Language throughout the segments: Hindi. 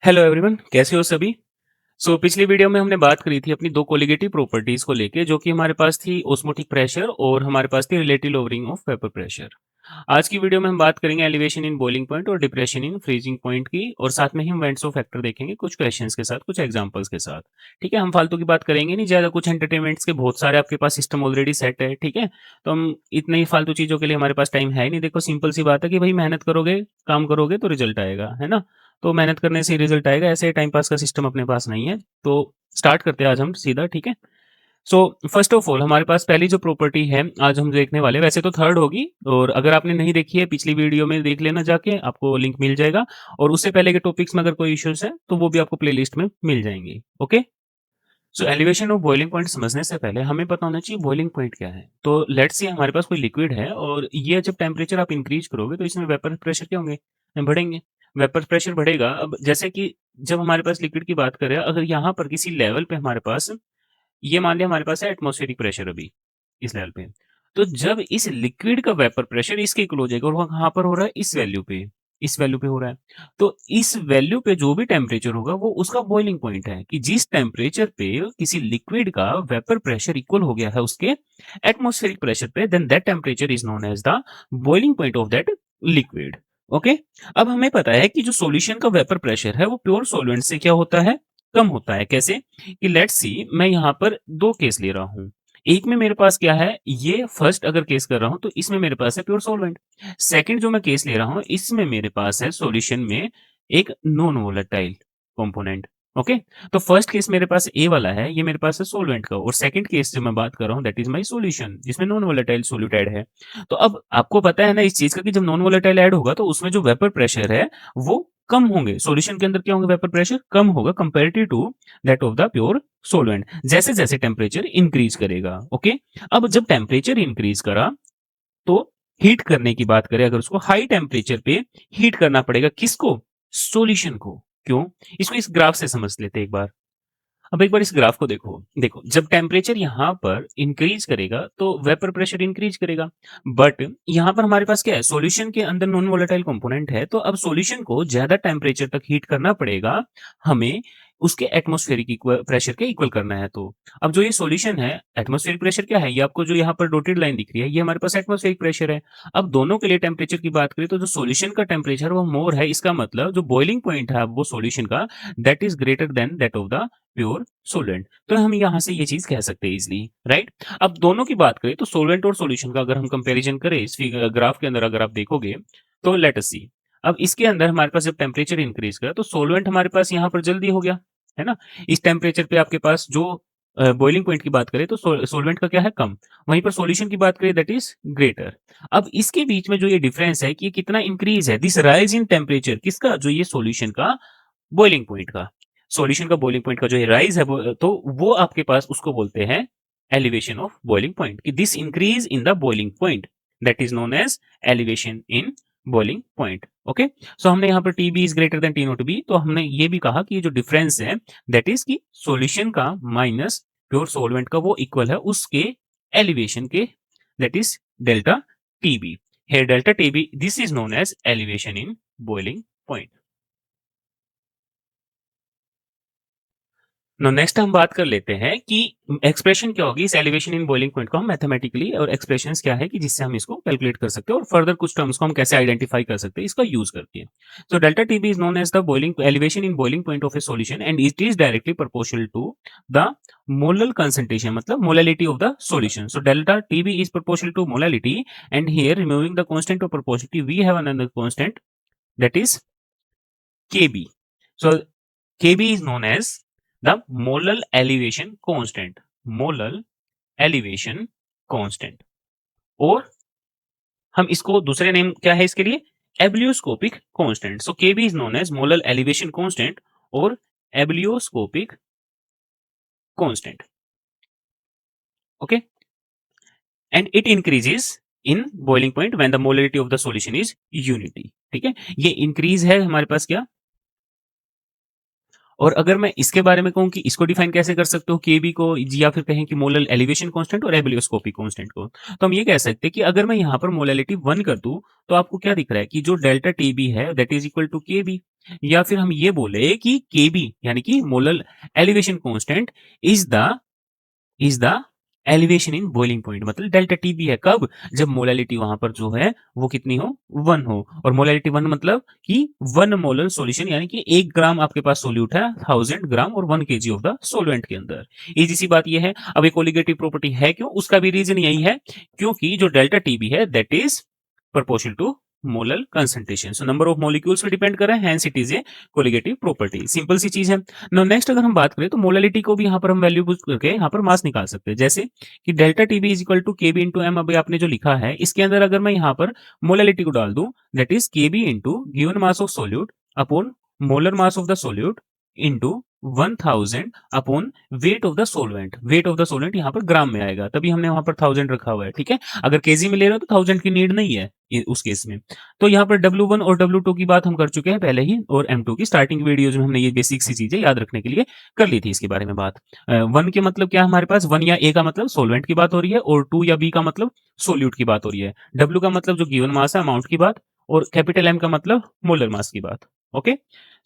हेलो एवरीवन, कैसे हो सभी? पिछली वीडियो में हमने बात करी थी अपनी दो कोलिगेटिव प्रॉपर्टीज को लेके, जो कि हमारे पास थी ऑस्मोटिक प्रेशर और हमारे पास थी relative lowering of vapour pressure. आज की वीडियो में हम बात करेंगे एलिवेशन इन बॉइलिंग पॉइंट और डिप्रेशन इन फ्रीजिंग पॉइंट की, और साथ में ही हम वेंट्सो फैक्टर देखेंगे कुछ क्वेश्चंस के साथ, कुछ एग्जांपल्स के साथ। ठीक है, हम फालतू की बात करेंगे नहीं ज्यादा, कुछ एंटरटेनमेंट्स के बहुत सारे आपके पास सिस्टम ऑलरेडी सेट है। ठीक है, तो हम इतने ही फालतू चीजों के लिए हमारे पास टाइम है नहीं। देखो, सिंपल सी बात है कि भाई मेहनत करोगे, काम करोगे तो रिजल्ट आएगा, है ना? तो मेहनत करने से रिजल्ट आएगा, ऐसे टाइम पास का सिस्टम अपने पास नहीं है। तो स्टार्ट करते हैं आज हम सीधा। ठीक है, सो फर्स्ट ऑफ ऑल हमारे पास पहली जो प्रॉपर्टी है आज हम देखने वाले, वैसे तो थर्ड होगी, और अगर आपने नहीं देखी है पिछली वीडियो में देख लेना जाके, आपको लिंक मिल जाएगा। और उससे पहले के टॉपिक्स में अगर कोई इश्यूज है तो वो भी आपको प्लेलिस्ट में मिल जाएंगे। Okay, so elevation of boiling point समझने से पहले हमें पता होना चाहिए बॉइलिंग पॉइंट क्या है। तो लेट्स सी हमारे पास कोई लिक्विड है, और ये जब टेम्परेचर आप इंक्रीज करोगे तो इसमें वेपर प्रेशर क्या होंगे, बढ़ेंगे। वेपर प्रेशर बढ़ेगा। अब जैसे कि जब हमारे पास लिक्विड की बात करें, अगर यहाँ पर किसी लेवल पे हमारे पास, ये मान लिया हमारे पास है एटमॉस्फेरिक प्रेशर अभी इस लेवल पे, तो जब इस लिक्विड का वेपर प्रेशर इसके इक्वल हो जाएगा, और वो कहाँ पर हो रहा है, इस वैल्यू पे हो रहा है। तो इस वैल्यू पे जो भी टेम्परेचर होगा वो उसका बॉइलिंग पॉइंट है, कि जिस टेम्परेचर पे किसी लिक्विड का वेपर प्रेशर इक्वल हो गया है उसके एटमॉस्फेरिक प्रेशर पे, then that temperature is known as the boiling point of that liquid. Okay, अब हमें पता है कि जो सॉल्यूशन का वेपर प्रेशर है वो प्योर सॉल्वेंट से क्या होता है, कम होता है। कैसे? कि लेट्स सी मैं यहाँ पर दो केस ले रहा हूँ। एक में मेरे पास क्या है, ये फर्स्ट अगर केस कर रहा हूँ तो इसमें मेरे पास है प्योर सॉल्वेंट। सेकंड जो मैं केस ले रहा हूँ इसमें मेरे पास है सॉल्यूशन में एक नॉन वोलेटाइल कंपोनेंट। ओके, तो फर्स्ट केस मेरे पास ए वाला है, ये मेरे पास है सॉल्वेंट का, और सेकंड केस जो मैं बात कर रहा हूँ दैट इज माय सॉल्यूशन जिसमें नॉन वोलेटाइल सॉल्यूट ऐड है। तो अब आपको पता है ना इस चीज का कि जब नॉन वोलेटाइल ऐड होगा तो उसमें जो वेपर प्रेशर है वो कम होंगे। सॉल्यूशन के अंदर क्या होंगे, वेपर प्रेशर कम होगा comparative to that of the pure solvent, जैसे जैसे टेम्परेचर इंक्रीज करेगा। ओके, अब जब टेम्परेचर इंक्रीज करा तो हीट करने की बात करें, अगर उसको हाई टेम्परेचर पे हीट करना पड़ेगा, किसको, सॉल्यूशन को। क्यों? इसको इस ग्राफ से समझ लेते हैं एक बार। अब एक बार इस ग्राफ को देखो, देखो जब टेम्परेचर यहाँ पर इंक्रीज करेगा तो वेपर प्रेशर इंक्रीज करेगा। बट यहाँ पर हमारे पास क्या है, सॉल्यूशन के अंदर नॉन वोलेटाइल कंपोनेंट है, तो अब सॉल्यूशन को ज्यादा टेम्परेचर तक हीट करना पड़ेगा हमें, उसके एटमॉस्फेरिक प्रेशर के इक्वल करना है। तो अब जो ये सॉल्यूशन है, एटमॉस्फेरिक प्रेशर क्या है, ये आपको जो यहाँ पर डॉटेड लाइन दिख रही है ये हमारे पास एटमॉस्फेरिक प्रेशर है। अब दोनों के लिए टेम्परेचर की बात करें तो जो सॉल्यूशन का टेम्परेचर वो मोर है, इसका मतलब जो बॉइलिंग पॉइंट है वो सॉल्यूशन का, that is greater than that of the pure solvent. तो हम यहां से ये चीज कह सकते हैं इजिली, राइट? अब दोनों की बात करें तो सोलेंट और सॉल्यूशन का अगर हम कंपैरिजन करें इस ग्राफ के अंदर, अगर आप देखोगे तो लेट अस सी। अब इसके अंदर हमारे पास जब टेम्परेचर इंक्रीज करा तो सोलवेंट हमारे पास यहाँ पर जल्दी हो गया, है ना? इस टेम्परेचर पे आपके पास जो बॉइलिंग पॉइंट की बात करें तो सोलवेंट का क्या है, कम। वहीं पर सॉल्यूशन की बात करें दैट इज ग्रेटर। अब इसके बीच में जो ये डिफरेंस है कि ये कितना इंक्रीज है, दिस राइज इन टेम्परेचर किसका, जो ये सॉल्यूशन का बॉइलिंग पॉइंट का, सॉल्यूशन का बॉइलिंग पॉइंट का जो राइज है तो वो आपके पास उसको बोलते हैं एलिवेशन ऑफ बॉइलिंग पॉइंट, कि this increase in the boiling point that is known as elevation in boiling point. Okay, so हमने यहाँ पर T B is greater than T not B, तो हमने ये भी कहा कि ये जो डिफरेंस है दैट इज कि सॉल्यूशन का माइनस प्योर सॉल्वेंट का वो इक्वल है उसके एलिवेशन के, that is delta T B. Here delta T B this is known as elevation in boiling point. No next हम बात कर लेते हैं कि एक्सप्रेशन क्या होगी इस एलिवेशन इन बॉइलिंग पॉइंट को हम मैथमेटिकली, और एक्सप्रेशंस क्या है कि जिससे हम इसको कैलकुलेट कर सकते हैं, और फर्दर कुछ टर्म्स को हम कैसे आइडेंटिफाई कर सकते हैं इसका यूज करके। So delta TB is known as the boiling elevation in boiling point of a solution and it is directly proportional to the molal concentration, मतलब molality of the solution. So delta TB is proportional to molality, and here removing the constant of proportionality we have another constant that is kb. So kb is known as the molar elevation constant, molar elevation constant, और हम इसको दूसरे नेम क्या है इसके लिए, ebullioscopic constant. So kb is known as molar elevation constant और ebullioscopic constant. Okay, and it increases in boiling point when the molarity of the solution is unity. ठीक है, ये इंक्रीज है हमारे पास क्या, और अगर मैं इसके बारे में कहूं कि इसको डिफाइन कैसे कर सकते हो केबी को, या फिर कहें कि मोलर एलिवेशन कांस्टेंट और एबिलियोस्कोपिक कांस्टेंट को, तो हम ये कह सकते हैं कि अगर मैं यहां पर मोलैलिटी 1 कर दूं तो आपको क्या दिख रहा है कि जो डेल्टा टीबी है दैट इज इक्वल टू केबी। या फिर हम ये बोले कि केबी यानी कि molar elevation constant is the elevation in boiling point, मतलब डेल्टा टी भी है कब, जब मोलैलिटी वहां पर जो है वो कितनी हो, 1 हो। और मोलैलिटी 1 मतलब कि 1 मोलर सॉल्यूशन यानी कि 1 ग्राम आपके पास सोल्यूट है 1000 ग्राम और 1 केजी ऑफ द सॉल्वेंट के अंदर। इजी सी बात ये है। अब एक कोलिगेटिव प्रॉपर्टी है क्यों, उसका भी रीजन यही है क्योंकि जो डेल्टा टीबी है that is proportional to molar concentration, so number of molecules पे डिपेंड कर रहा है, hence it is a colligative property. Simple सी चीज है। नो नेक्स्ट अगर हम बात करें तो मोलैलिटी को भी यहाँ पर हम वैल्यू पुट करके यहाँ पर मास निकाल सकते हैं, जैसे कि delta TB is equal to KB into M. अभी आपने जो लिखा है इसके अंदर अगर मैं यहाँ पर मोलैलिटी को डाल दूं that is KB into given mass of solute upon molar mass of the solute into 1000 upon weight of the solvent. Wait of the solvent यहाँ पर ग्राम में आएगा, तभी हमने वहां पर 1000 रखा हुआ है, ठीक है। अगर केजी में ले रहे हो तो 1000 की नीड नहीं है उस केस में। तो यहाँ पर W1 और W2 की बात हम कर चुके हैं पहले ही, और M2 की स्टार्टिंग वीडियोज में हमने ये बेसिक सी चीजें याद रखने के लिए कर ली थी इसके बारे में बात। 1 के मतलब क्या है हमारे पास, 1 या A का मतलब सोलवेंट की बात हो रही है, और 2 या B का मतलब सोल्यूट की बात हो रही है। W का मतलब जो गिवन मास है अमाउंट की बात, और कैपिटल M का मतलब मोलर मास की बात। ओके,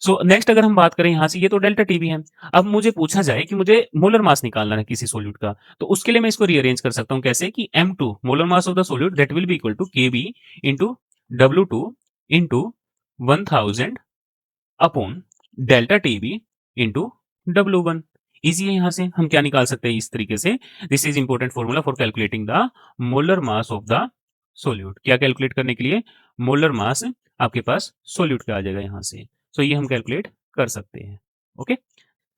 सो नेक्स्ट अगर हम बात करें यहाँ से, ये तो डेल्टा टीबी है। अब मुझे पूछा जाए कि मुझे मोलर मास निकालना है किसी सोल्यूट का, तो उसके लिए मैं इसको रीअरेंज कर सकता हूँ कैसे कि M2 molar mass of the solute that will be equal to Kb into W2 into 1000 upon delta TB into W1। Easy है, यहां से हम क्या निकाल सकते हैं इस तरीके से, this is important formula for calculating the molar mass of the solute. क्या कैलकुलेट करने के लिए, मोलर मास आपके पास सोल्यूट का आ जाएगा यहाँ से, सो ये हम कैलकुलेट कर सकते हैं। ओके,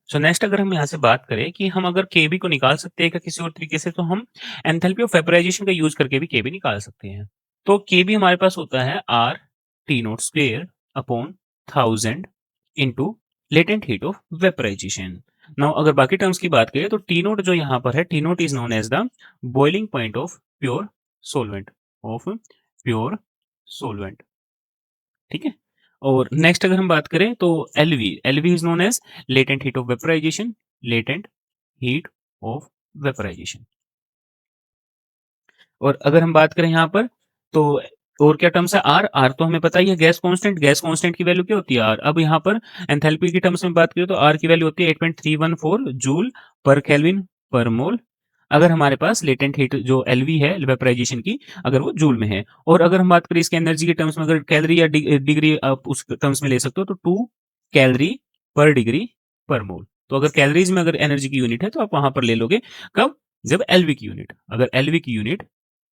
सो नेक्स्ट अगर हम यहाँ से बात करें कि हम अगर केबी को निकाल सकते हैं क्या किसी और तरीके से, तो हम एंथैल्पी ऑफ वेपराइजेशन का यूज करके भी केबी निकाल सकते हैं। तो केबी हमारे पास होता है R T note square upon 1000 into latent heat of vaporization. Now अगर बाकी टर्म्स की बात करें तो टी नोट जो यहाँ पर है, T nought is known as the boiling point of pure solvent, of pure solvent, ठीक है। और नेक्स्ट अगर हम बात करें तो LV, LV is known as latent heat of vaporization, latent heat of vaporization. और अगर हम बात करें यहाँ पर तो और क्या टर्म्स है, आर, आर तो हमें पता ही है गैस कांस्टेंट, गैस कांस्टेंट की वैल्यू क्या होती है आर। अब यहाँ पर एंथैल्पी की टर्म्स में बात करें तो आर की वैल्यू होती है 8.314 जूल पर केल्विन पर मोल, अगर हमारे पास लेटेंट हीट जो एलवी है वेपराइजेशन की अगर वो जूल में है। और अगर हम बात करें इसके एनर्जी के टर्म्स में, अगर कैलोरी या डिग्री आप उस टर्म्स में ले सकते हो तो 2 कैलोरी पर डिग्री पर मोल। तो अगर कैलोरीज में अगर एनर्जी की यूनिट है तो आप वहां पर ले लोगे कब, जब एलवी की यूनिट, अगर एलवी की यूनिट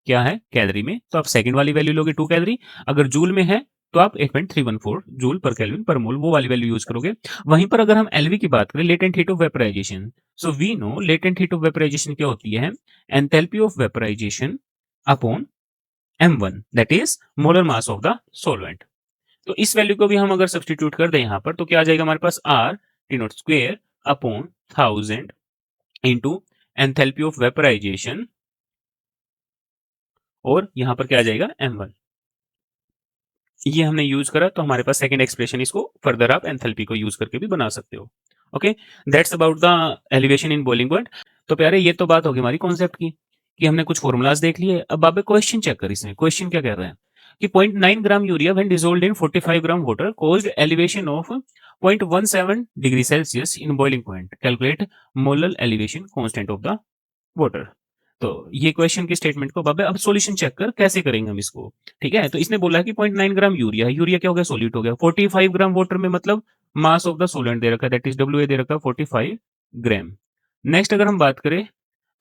क्या है कैलोरी में तो आप सेकंड वाली वैल्यू लोगे 2 कैलोरी, अगर जूल में है तो आप 8.314 जूल पर केल्विन पर मोल वो वाली वैल्यू यूज करोगे। वहीं पर अगर हम एलवी की बात करें, latent heat of vaporization, so we know latent heat of vaporization क्या होती है, enthalpy of vaporization upon M1 that is molar mass of the solvent. तो इस वैल्यू को भी हम अगर सब्सटीट्यूट कर दें यहाँ पर तो क्या आ जाएगा हमारे पास, R T note square upon 1000 into enthalpy of vaporization, और यहां पर क्या आ जाएगा M1। ये हमने यूज करा तो हमारे पास सेकंड एक्सप्रेशन, इसको फर्दर आप एंथैल्पी को यूज करके भी बना सकते हो। Okay, that's about the elevation in boiling point. तो प्यारे ये तो बात होगी हमारी कॉन्सेप्ट की कि हमने कुछ फॉर्मूलाज देख लिए। अब आप क्वेश्चन चेक कर, इसमें क्वेश्चन क्या कह रहे हैं कि 0.9 gram urea when dissolved in 45 gram water caused elevation of 0.17 degree Celsius in boiling point, calculate molar elevation constant of the water. तो ये क्वेश्चन के स्टेटमेंट को बाबा अब सॉल्यूशन चेक कर कैसे करेंगे हम इसको, ठीक है। तो इसने बोला है कि 0.9 ग्राम यूरिया है, यूरिया क्या हो गया, सोल्यूट हो गया। 45 ग्राम वाटर में मतलब मास ऑफ द सोलेंट दे रखा है दैट इज डब्ल्यू दे रखा है 45 ग्राम। नेक्स्ट अगर हम बात करें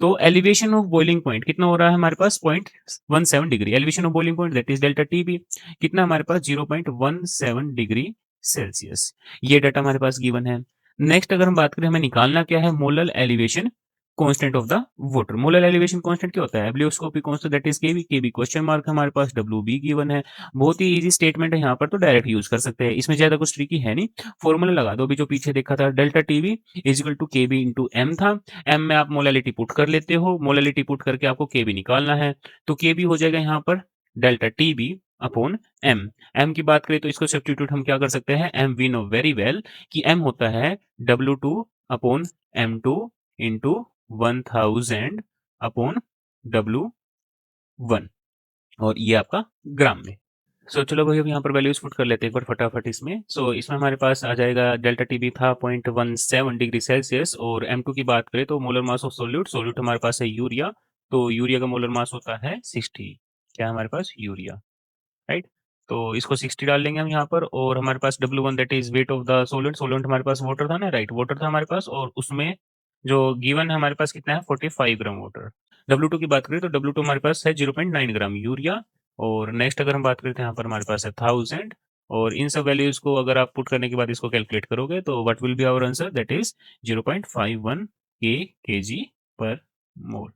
तो एलिवेशन ऑफ बॉइलिंग पॉइंट कितना हो रहा है हमारे पास 0.17 degree, elevation of boiling point that is delta TB कितना हमारे पास 0.17 डिग्री सेल्सियस, ये डाटा हमारे पास गिवन है। नेक्स्ट अगर हम बात करें हमें निकालना क्या है, molar elevation constant of the water. Molar elevation constant क्या होता है, ebullioscopic constant that is KB, KB question mark हमारे पास, डब्ल्यू बी गिवन है। बहुत ही इजी स्टेटमेंट है, यहाँ पर तो डायरेक्ट यूज कर सकते हैं, इसमें ज्यादा कुछ ट्रिकी है नहीं। फॉर्मूला लगा दो, अभी जो पीछे देखा था delta TV is equal to KB into M था, एम में आप मोलैलिटी पुट कर लेते हो, मोलैलिटी पुट करके आपको केबी निकालना है, तो केबी हो जाएगा यहाँ पर delta TB upon M. M की बात करें तो इसको सब्स्टिट्यूट हम क्या कर सकते हैं, M we know very well कि एम होता है W2 upon M2 into 1000 upon W1, और ये आपका ग्राम में। चलो भाई अब यहाँ पर वैल्यूज पुट कर लेते हैं एक बार फटाफट इसमें। इसमें हमारे पास आ जाएगा डेल्टा टीबी था 0.17 डिग्री सेल्सियस, और M2 की बात करें तो molar mass of solute, solute हमारे पास है यूरिया, तो यूरिया का मोलर मास होता है 60। क्या है हमारे पास? Urea, right. तो इसको 60 डाल देंगे हम यहाँ पर, और हमारे पास W1 that is wait of the solute, solute हमारे पास वाटर था ना, राइट, वाटर था हमारे पास, और उसमें जो गिवन है हमारे पास कितना है 45 ग्राम वाटर। W2 की बात करें तो W2 हमारे पास है 0.9 ग्राम यूरिया, और नेक्स्ट अगर हम बात करते हैं यहाँ पर हमारे पास है 1000, और इन सब वैल्यूज को अगर आप पुट करने के बाद इसको कैलकुलेट करोगे तो what will be our answer, that is 0.51 kg पर मोल।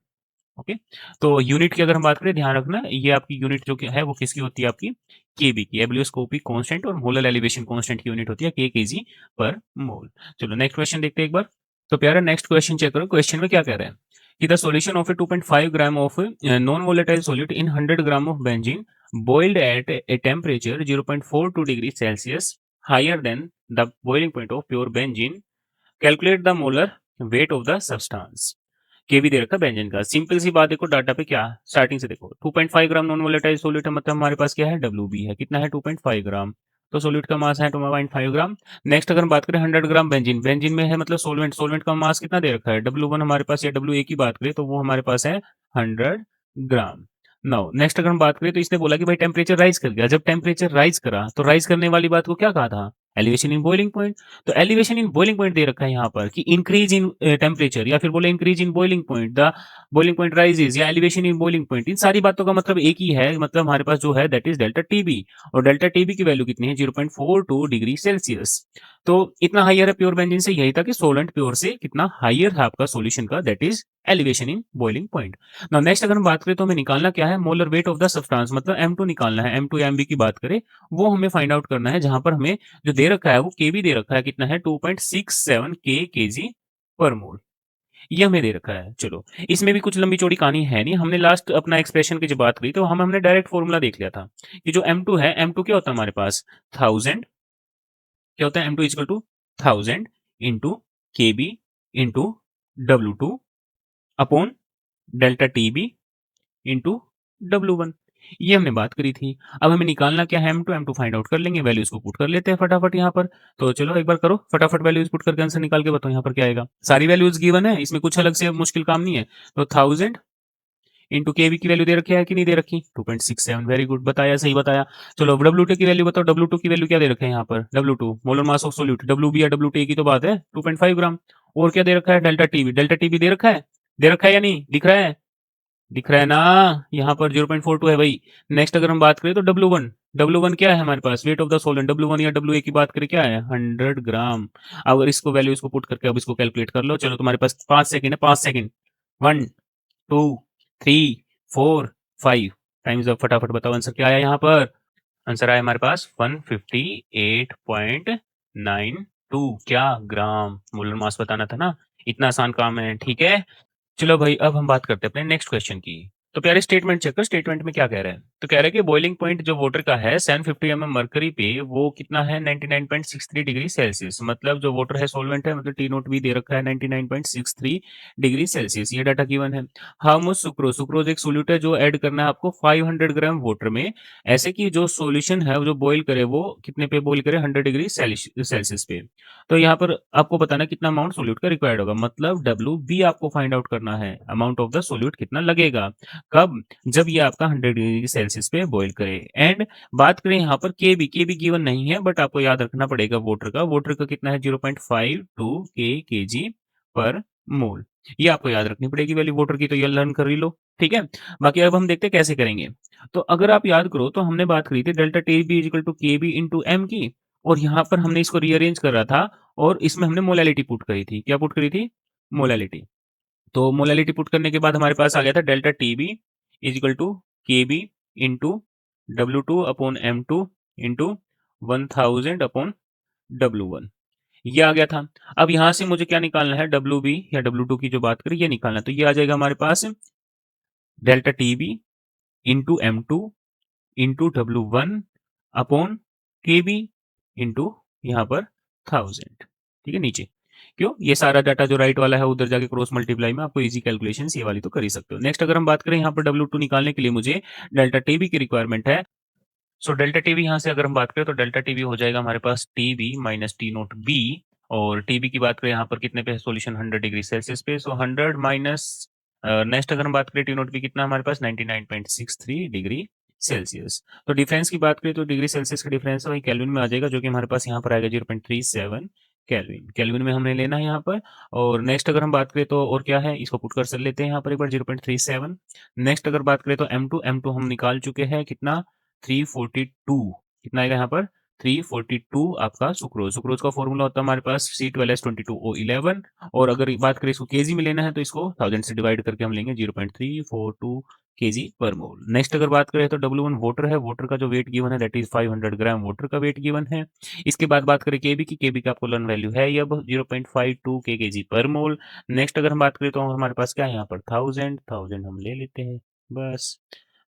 ओके। तो यूनिट की अगर हम बात करें, ध्यान रखना ये आपकी यूनिट जो कि है वो किसकी होती है, आपकी केबी की, एब्लियोस्कोपिक कांस्टेंट और मोलर एलिवेशन कांस्टेंट की यूनिट होती है केजी पर मोल। चलो नेक्स्ट क्वेश्चन देखते हैं एक बार। तो प्यारा नेक्स्ट क्वेश्चन चेक करो, क्वेश्चन में क्या कह रहे हैं कि the solution of A 2.5 gram of non volatile solute in 100 gram of benzene boiled at a temperature 0.42 degree Celsius higher than the boiling point of pure benzene, calculate the molar weight of the substance। के भी दे रखा है बेंजीन का। सिंपल सी बात, देखो डाटा पे क्या स्टार्टिंग से देखो, 2.5 ग्राम नॉन वोलेटाइल सोल्यूट है, मतलब हमारे पास क्या है डब्ल्यू है, कितना है 2.5 ग्राम, तो सोल्यूट का मास है 2.5 ग्राम। नेक्स्ट अगर हम बात करें 100 ग्राम बेंजीन, बेंजीन में है मतलब सोलवेंट, सोलवेंट का मास कितना दे रखा है W1 हमारे पास, या W की बात करें तो वो हमारे पास है 100 ग्राम। नाउ नेक्स्ट अगर हम बात करें तो इसने बोला कि भाई टेम्परेचर राइज कर गया, जब टेम्परेचर राइज करा तो राइज करने वाली बात को क्या कहा था, एलिवेशन इन बॉइलिंग पॉइंट। तो एलिवेशन इन बॉइलिंग पॉइंट दे रखा है यहाँ पर कि इंक्रीज इन टेम्परेचर, या फिर बोले increase in boiling point, the boiling point rises, या एलिवेशन इन बॉइलिंग पॉइंट। इन सारी बातों का मतलब एक ही है, मतलब हमारे पास जो है दैट इज डेल्टा टीबी, और डेल्टा टीबी की वैल्यू कितनी है 0.42 डिग्री सेल्सियस। तो इतना हाइयर है प्योर बेंजीन से, यही था कि सोलेंट प्योर से कितना हाइयर है आपका सोल्यूशन का, that is elevation in boiling point. Now next अगर हम बात करें तो हमें निकालना क्या है, molar weight of the substance, मतलब M2 निकालना है। M2 या MB की बात करें वो हमें फाइंड आउट करना है, जहां पर हमें जो दे रखा है वो केबी दे रखा है, कितना है 2.67 केजी पर मोल, ये हमें दे रखा है। चलो इसमें भी कुछ लंबी चौड़ी कहानी है नहीं, हमने लास्ट अपना एक्सप्रेशन की जब बात करी तो हमने डायरेक्ट फॉर्मूला देख लिया था कि जो M2 है, M2 क्या होता है हमारे पास 1000, क्या होता है M2 equal to 1000 into KB into W2 upon delta TB into W1, ये हमने बात करी थी। अब हमें निकालना क्या है, M2 फाइंड आउट कर लेंगे, वैल्यूज को पुट कर लेते हैं फटाफट यहाँ पर। तो चलो एक बार करो फटाफट, वैल्यूज पुट करके आंसर निकाल के बताओ यहाँ पर क्या आएगा। सारी वैल्यूज गिवन है, इसमें कुछ अलग से मुश्किल काम नहीं है। तो 1000 इंटू केवी की वैल्यू दे रखी है कि नहीं दे रखी, 2.67, वेरी गुड, बताया, सही बताया। चलो अब W2 की वैल्यू बताओ, W2 की वैल्यू क्या दे रखे हैं यहाँ पर, W2 molar mass of solute, WB या WT की तो बात है 2.5 ग्राम, और क्या दे रखा है डेल्टा टीबी, डेल्टा टीबी दे रखा है या नहीं, दिख रहा है, दिख रहा है ना, यहाँ पर 0.42 है भाई। नेक्स्ट अगर हम बात करें तो W1, W1 क्या है हमारे पास, वेट ऑफ द सोलेंट, W1 या WA की बात करें क्या है 100 ग्राम। अगर इसको वैल्यू इसको पुट करके अब इसको कैलकुलेट कर लो, चलो तुम्हारे पास 5 सेकंड है, 5 सेकंड, 1 2 3 4 5, टाइम्स अप, फटाफट बताओ आंसर क्या आया यहाँ पर। आंसर आया हमारे पास 158.92, क्या ग्राम, मोलर मास बताना था ना, इतना आसान काम है, ठीक है। चलो भाई अब हम बात करते हैं अपने नेक्स्ट क्वेश्चन की। तो प्यारे स्टेटमेंट चेक कर, स्टेटमेंट में क्या कह रहा है, तो कह रहा है कि बॉइलिंग पॉइंट जो वाटर का है 750 mm मरकरी पे वो कितना है 99.63 डिग्री सेल्सियस, मतलब जो वाटर है सॉल्वेंट है, मतलब टी नोट भी दे रखा है 99.63 डिग्री सेल्सियस, ये डाटा गिवन है। हाउ मच सुक्रोज, सुक्रोज एक सोल्यूट है जो ऐड करना है आपको 500 ग्राम वाटर में, ऐसे कि जो सॉल्यूशन है जो बॉईल करे वो कितने पे बॉईल करे 100 डिग्री सेल्सियस पे। तो यहाँ पर आपको बताना कितना अमाउंट सोल्यूट का रिक्वायर्ड होगा, मतलब WB आपको फाइंड आउट करना है, अमाउंट ऑफ द सोल्यूट कितना लगेगा, कब, जब ये आपका 100 डिग्री सेल्सियस पे बॉईल करे। एंड बात करें यहाँ पर केबी, केबी गिवन नहीं है बट आपको याद रखना पड़ेगा वाटर का कितना है 0.52 केजी पर मोल, ये आपको याद रखनी पड़ेगी वैल्यू वाटर की, तो ये लर्न कर ही लो, ठीक है। बाकी अब हम देखते हैं कैसे करेंगे। तो अगर आप याद करो तो हमने बात करी थी delta T B equal to K B into M की, और यहाँ पर हमने इसको रीअरेंज कर रहा था, और इसमें हमने मोलैलिटी पुट करी थी, क्या पुट करी थी, मोलैलिटी। तो मोलैलिटी पुट करने के बाद हमारे पास आ गया था delta T B is equal to K B into W2 upon M2 into 1000 upon W1, ये आ गया था। अब यहाँ से मुझे क्या निकालना है, WB या W2 की जो बात करें ये निकालना है, तो ये आ जाएगा हमारे पास delta T B into M2 into W1 upon K B into यहाँ पर 1000, ठीक है नीचे। क्यों, ये सारा डाटा जो राइट वाला है उधर जाके क्रॉस मल्टीप्लाई में आपको इजी कैलकुलेशन ये वाली तो कर ही सकते हो। नेक्स्ट अगर हम बात करें यहाँ पर W2 निकालने के लिए मुझे डेल्टा टीबी की रिक्वायरमेंट है, सो डेल्टा टीवी यहाँ से अगर हम बात करें तो डेल्टा टीवी हो जाएगा हमारे पास TB minus T not B, और टीबी की बात करें यहाँ पर कितने पे है सॉल्यूशन 100 डिग्री सेल्सियस पे, सो 100 माइनस नेक्स्ट अगर हम बात करें टी नोट बी कितना हमारे पास 99.63 डिग्री सेल्सियस। तो डिफरेंस की बात करें तो डिग्री सेल्सियस का डिफरेंस वही केल्विन में आ जाएगा, जो कि हमारे पास यहाँ पर आएगा 0.37 केल्विन, केल्विन में हमने लेना है यहाँ पर। और नेक्स्ट अगर हम बात करें तो और क्या है, इसको पुट कर लेते हैं यहाँ पर एक बार 0.37। नेक्स्ट अगर बात करें तो M2 हम निकाल चुके हैं कितना 342, कितना आएगा यहाँ पर 342 आपका सुक्रोज, सुक्रोज का फॉर्मूला होता है हमारे पास C12H22O11, और अगर बात करें इसको केजी में लेना है तो इसको 1000 से डिवाइड करके हम लेंगे 0.342 केजी पर मोल। नेक्स्ट अगर बात करें तो W1 वाटर है, वाटर का जो वेट गिवन है दैट इज 500 ग्राम वाटर का वेट गिवन है। इसके बाद बात करें केबी की, केबी का आपको लर्न वैल्यू है ये अब 0.52 केजी पर मोल। नेक्स्ट अगर हम बात करें तो हमारे पास क्या है यहाँ पर 1000 हम ले लेते हैं बस।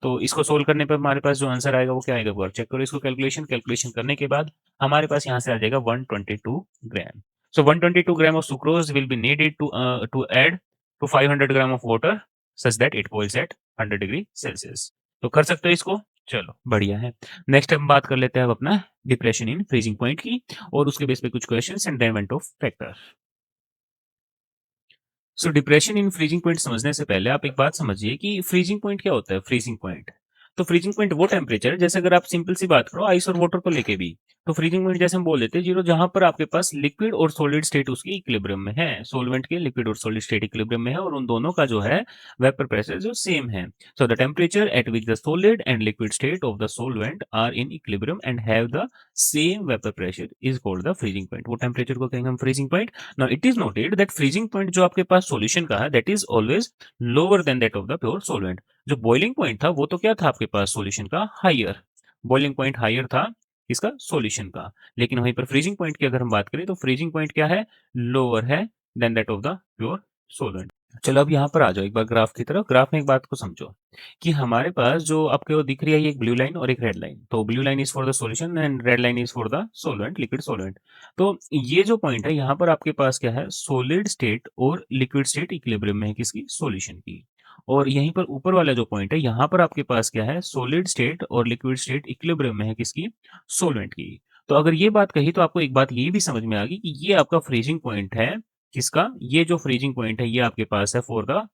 तो इसको सोल्व करने पर हमारे पास जो आंसर आएगा वो क्या आएगा, एक बार चेक करो इसको, कैलकुलेशन कैलकुलेशन करने के बाद हमारे पास यहाँ से आ जाएगा 122 gram. So 122 gram of sucrose will be needed to add to 500 gram of water such that it boils at 100 degree Celsius. तो कर सकते हो इसको, चलो बढ़िया है। नेक्स्ट हम बात कर लेते हैं अब अपना डिप्रेशन इन फ्रीजिंग पॉइंट की, और उसके बेस पे कुछ questions and then event of factor. So depression in freezing point समझने से पहले आप एक बात समझिए कि फ्रीजिंग पॉइंट क्या होता है। फ्रीजिंग पॉइंट, तो फ्रीजिंग पॉइंट वो टेम्परेचर है, जैसे अगर आप सिंपल सी बात करो आइस और वाटर को लेके भी, तो फ्रीजिंग पॉइंट जैसे हम बोल देते हैं जीरो, जहां पर आपके पास लिक्विड और सॉलिड स्टेट उसकी इक्विलिब्रियम में है, सोलवेंट के लिक्विड और सॉलिड स्टेट इक्विलिब्रियम में है, और उन दोनों का जो है वेपर प्रेशर जो सेम है। So the temperature at which the solid and liquid state of the solvent are in equilibrium and have the same vapour pressure is called the freezing point. वो टेम्परेचर को कहेंगे हम freezing point. Now it is noted that freezing point जो आपके पास सॉल्यूशन का है that is always lower than that of the pure solvent. जो बॉइलिंग पॉइंट था वो तो क्या था आपके पास सॉल्यूशन का हायर, बॉइलिंग पॉइंट हायर था इसका सॉल्यूशन का, लेकिन वहीं पर फ्रीजिंग पॉइंट की अगर हम बात करें तो फ्रीजिंग पॉइंट क्या है, लोअर है than that of the pure solvent. चलो अब यहाँ पर आ जाओ एक बार ग्राफ की तरफ। ग्राफ में एक बात को समझो कि हमारे पास जो आपको दिख रही है एक ब्लू लाइन और एक रेड लाइन, तो blue line is for the solution and red line is for the solvent, liquid solvent. तो ये जो पॉइंट है यहाँ पर आपके पास क्या है, सॉलिड स्टेट और लिक्विड स्टेट इक्विलिब्रियम में है किसकी, सॉल्यूशन की। और यहीं पर ऊपर वाला जो पॉइंट है यहाँ पर आपके पास क्या है, सॉलिड स्टेट और लिक्विड स्टेट इक्विलिब्रियम में है किसकी, सॉल्वेंट की। तो अगर ये बात कही तो आपको एक बात ये भी समझ में आ गई कि ये आपका फ्रीजिंग पॉइंट है किसका, ये जो फ्रीजिंग पॉइंट है ये आपके पास है for the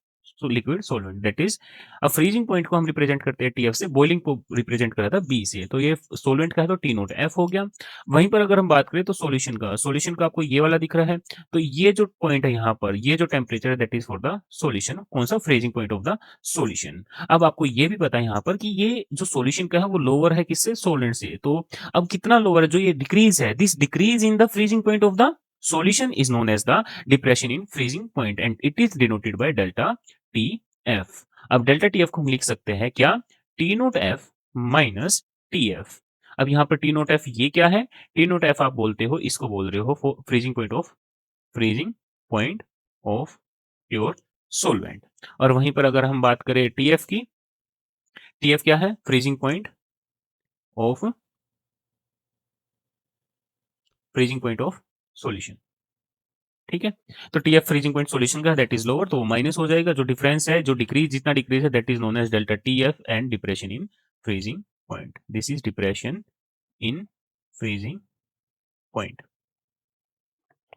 liquid solvent, that is अब फ्रीजिंग पॉइंट को हम रिप्रेजेंट करते हैं टीएफ से, बॉइलिंग को रिप्रेजेंट करा था बी से, तो ये सॉल्वेंट का है तो टी नोट एफ हो गया। वहीं पर अगर हम बात करें तो सॉल्यूशन का, सॉल्यूशन का आपको ये वाला दिख रहा है, तो ये जो पॉइंट है यहाँ पर ये जो टेम्परेचर है that is for the solution, कौन सा, freezing point of the solution. अब आपको ये भी पता है यहाँ पर कि ये जो सॉल्यूशन का है वो लोअर है किससे, सॉल्वेंट से। तो अब कितना लोअर है, जो ये डिक्रीज है, this decrease in the freezing point of the solution is known as the depression in freezing point and it is denoted by delta TF। अब डेल्टा TF को हम लिख सकते हैं क्या, T note F minus TF। अब यहाँ पर T नोट F ये क्या है, T नोट F आप बोलते हो, इसको बोल रहे हो freezing point of pure solvent. और वहीं पर अगर हम बात करें TF की, TF क्या है, फ्रीजिंग पॉइंट ऑफ सॉल्यूशन, ठीक है। तो टीएफ फ्रीजिंग पॉइंट सॉल्यूशन का दैट इज लोअर, तो वो माइनस हो जाएगा, जो डिफरेंस है, जो डिक्रीज, जितना डिक्रीज है that is known as delta TF and depression in freezing point, this is depression in freezing point.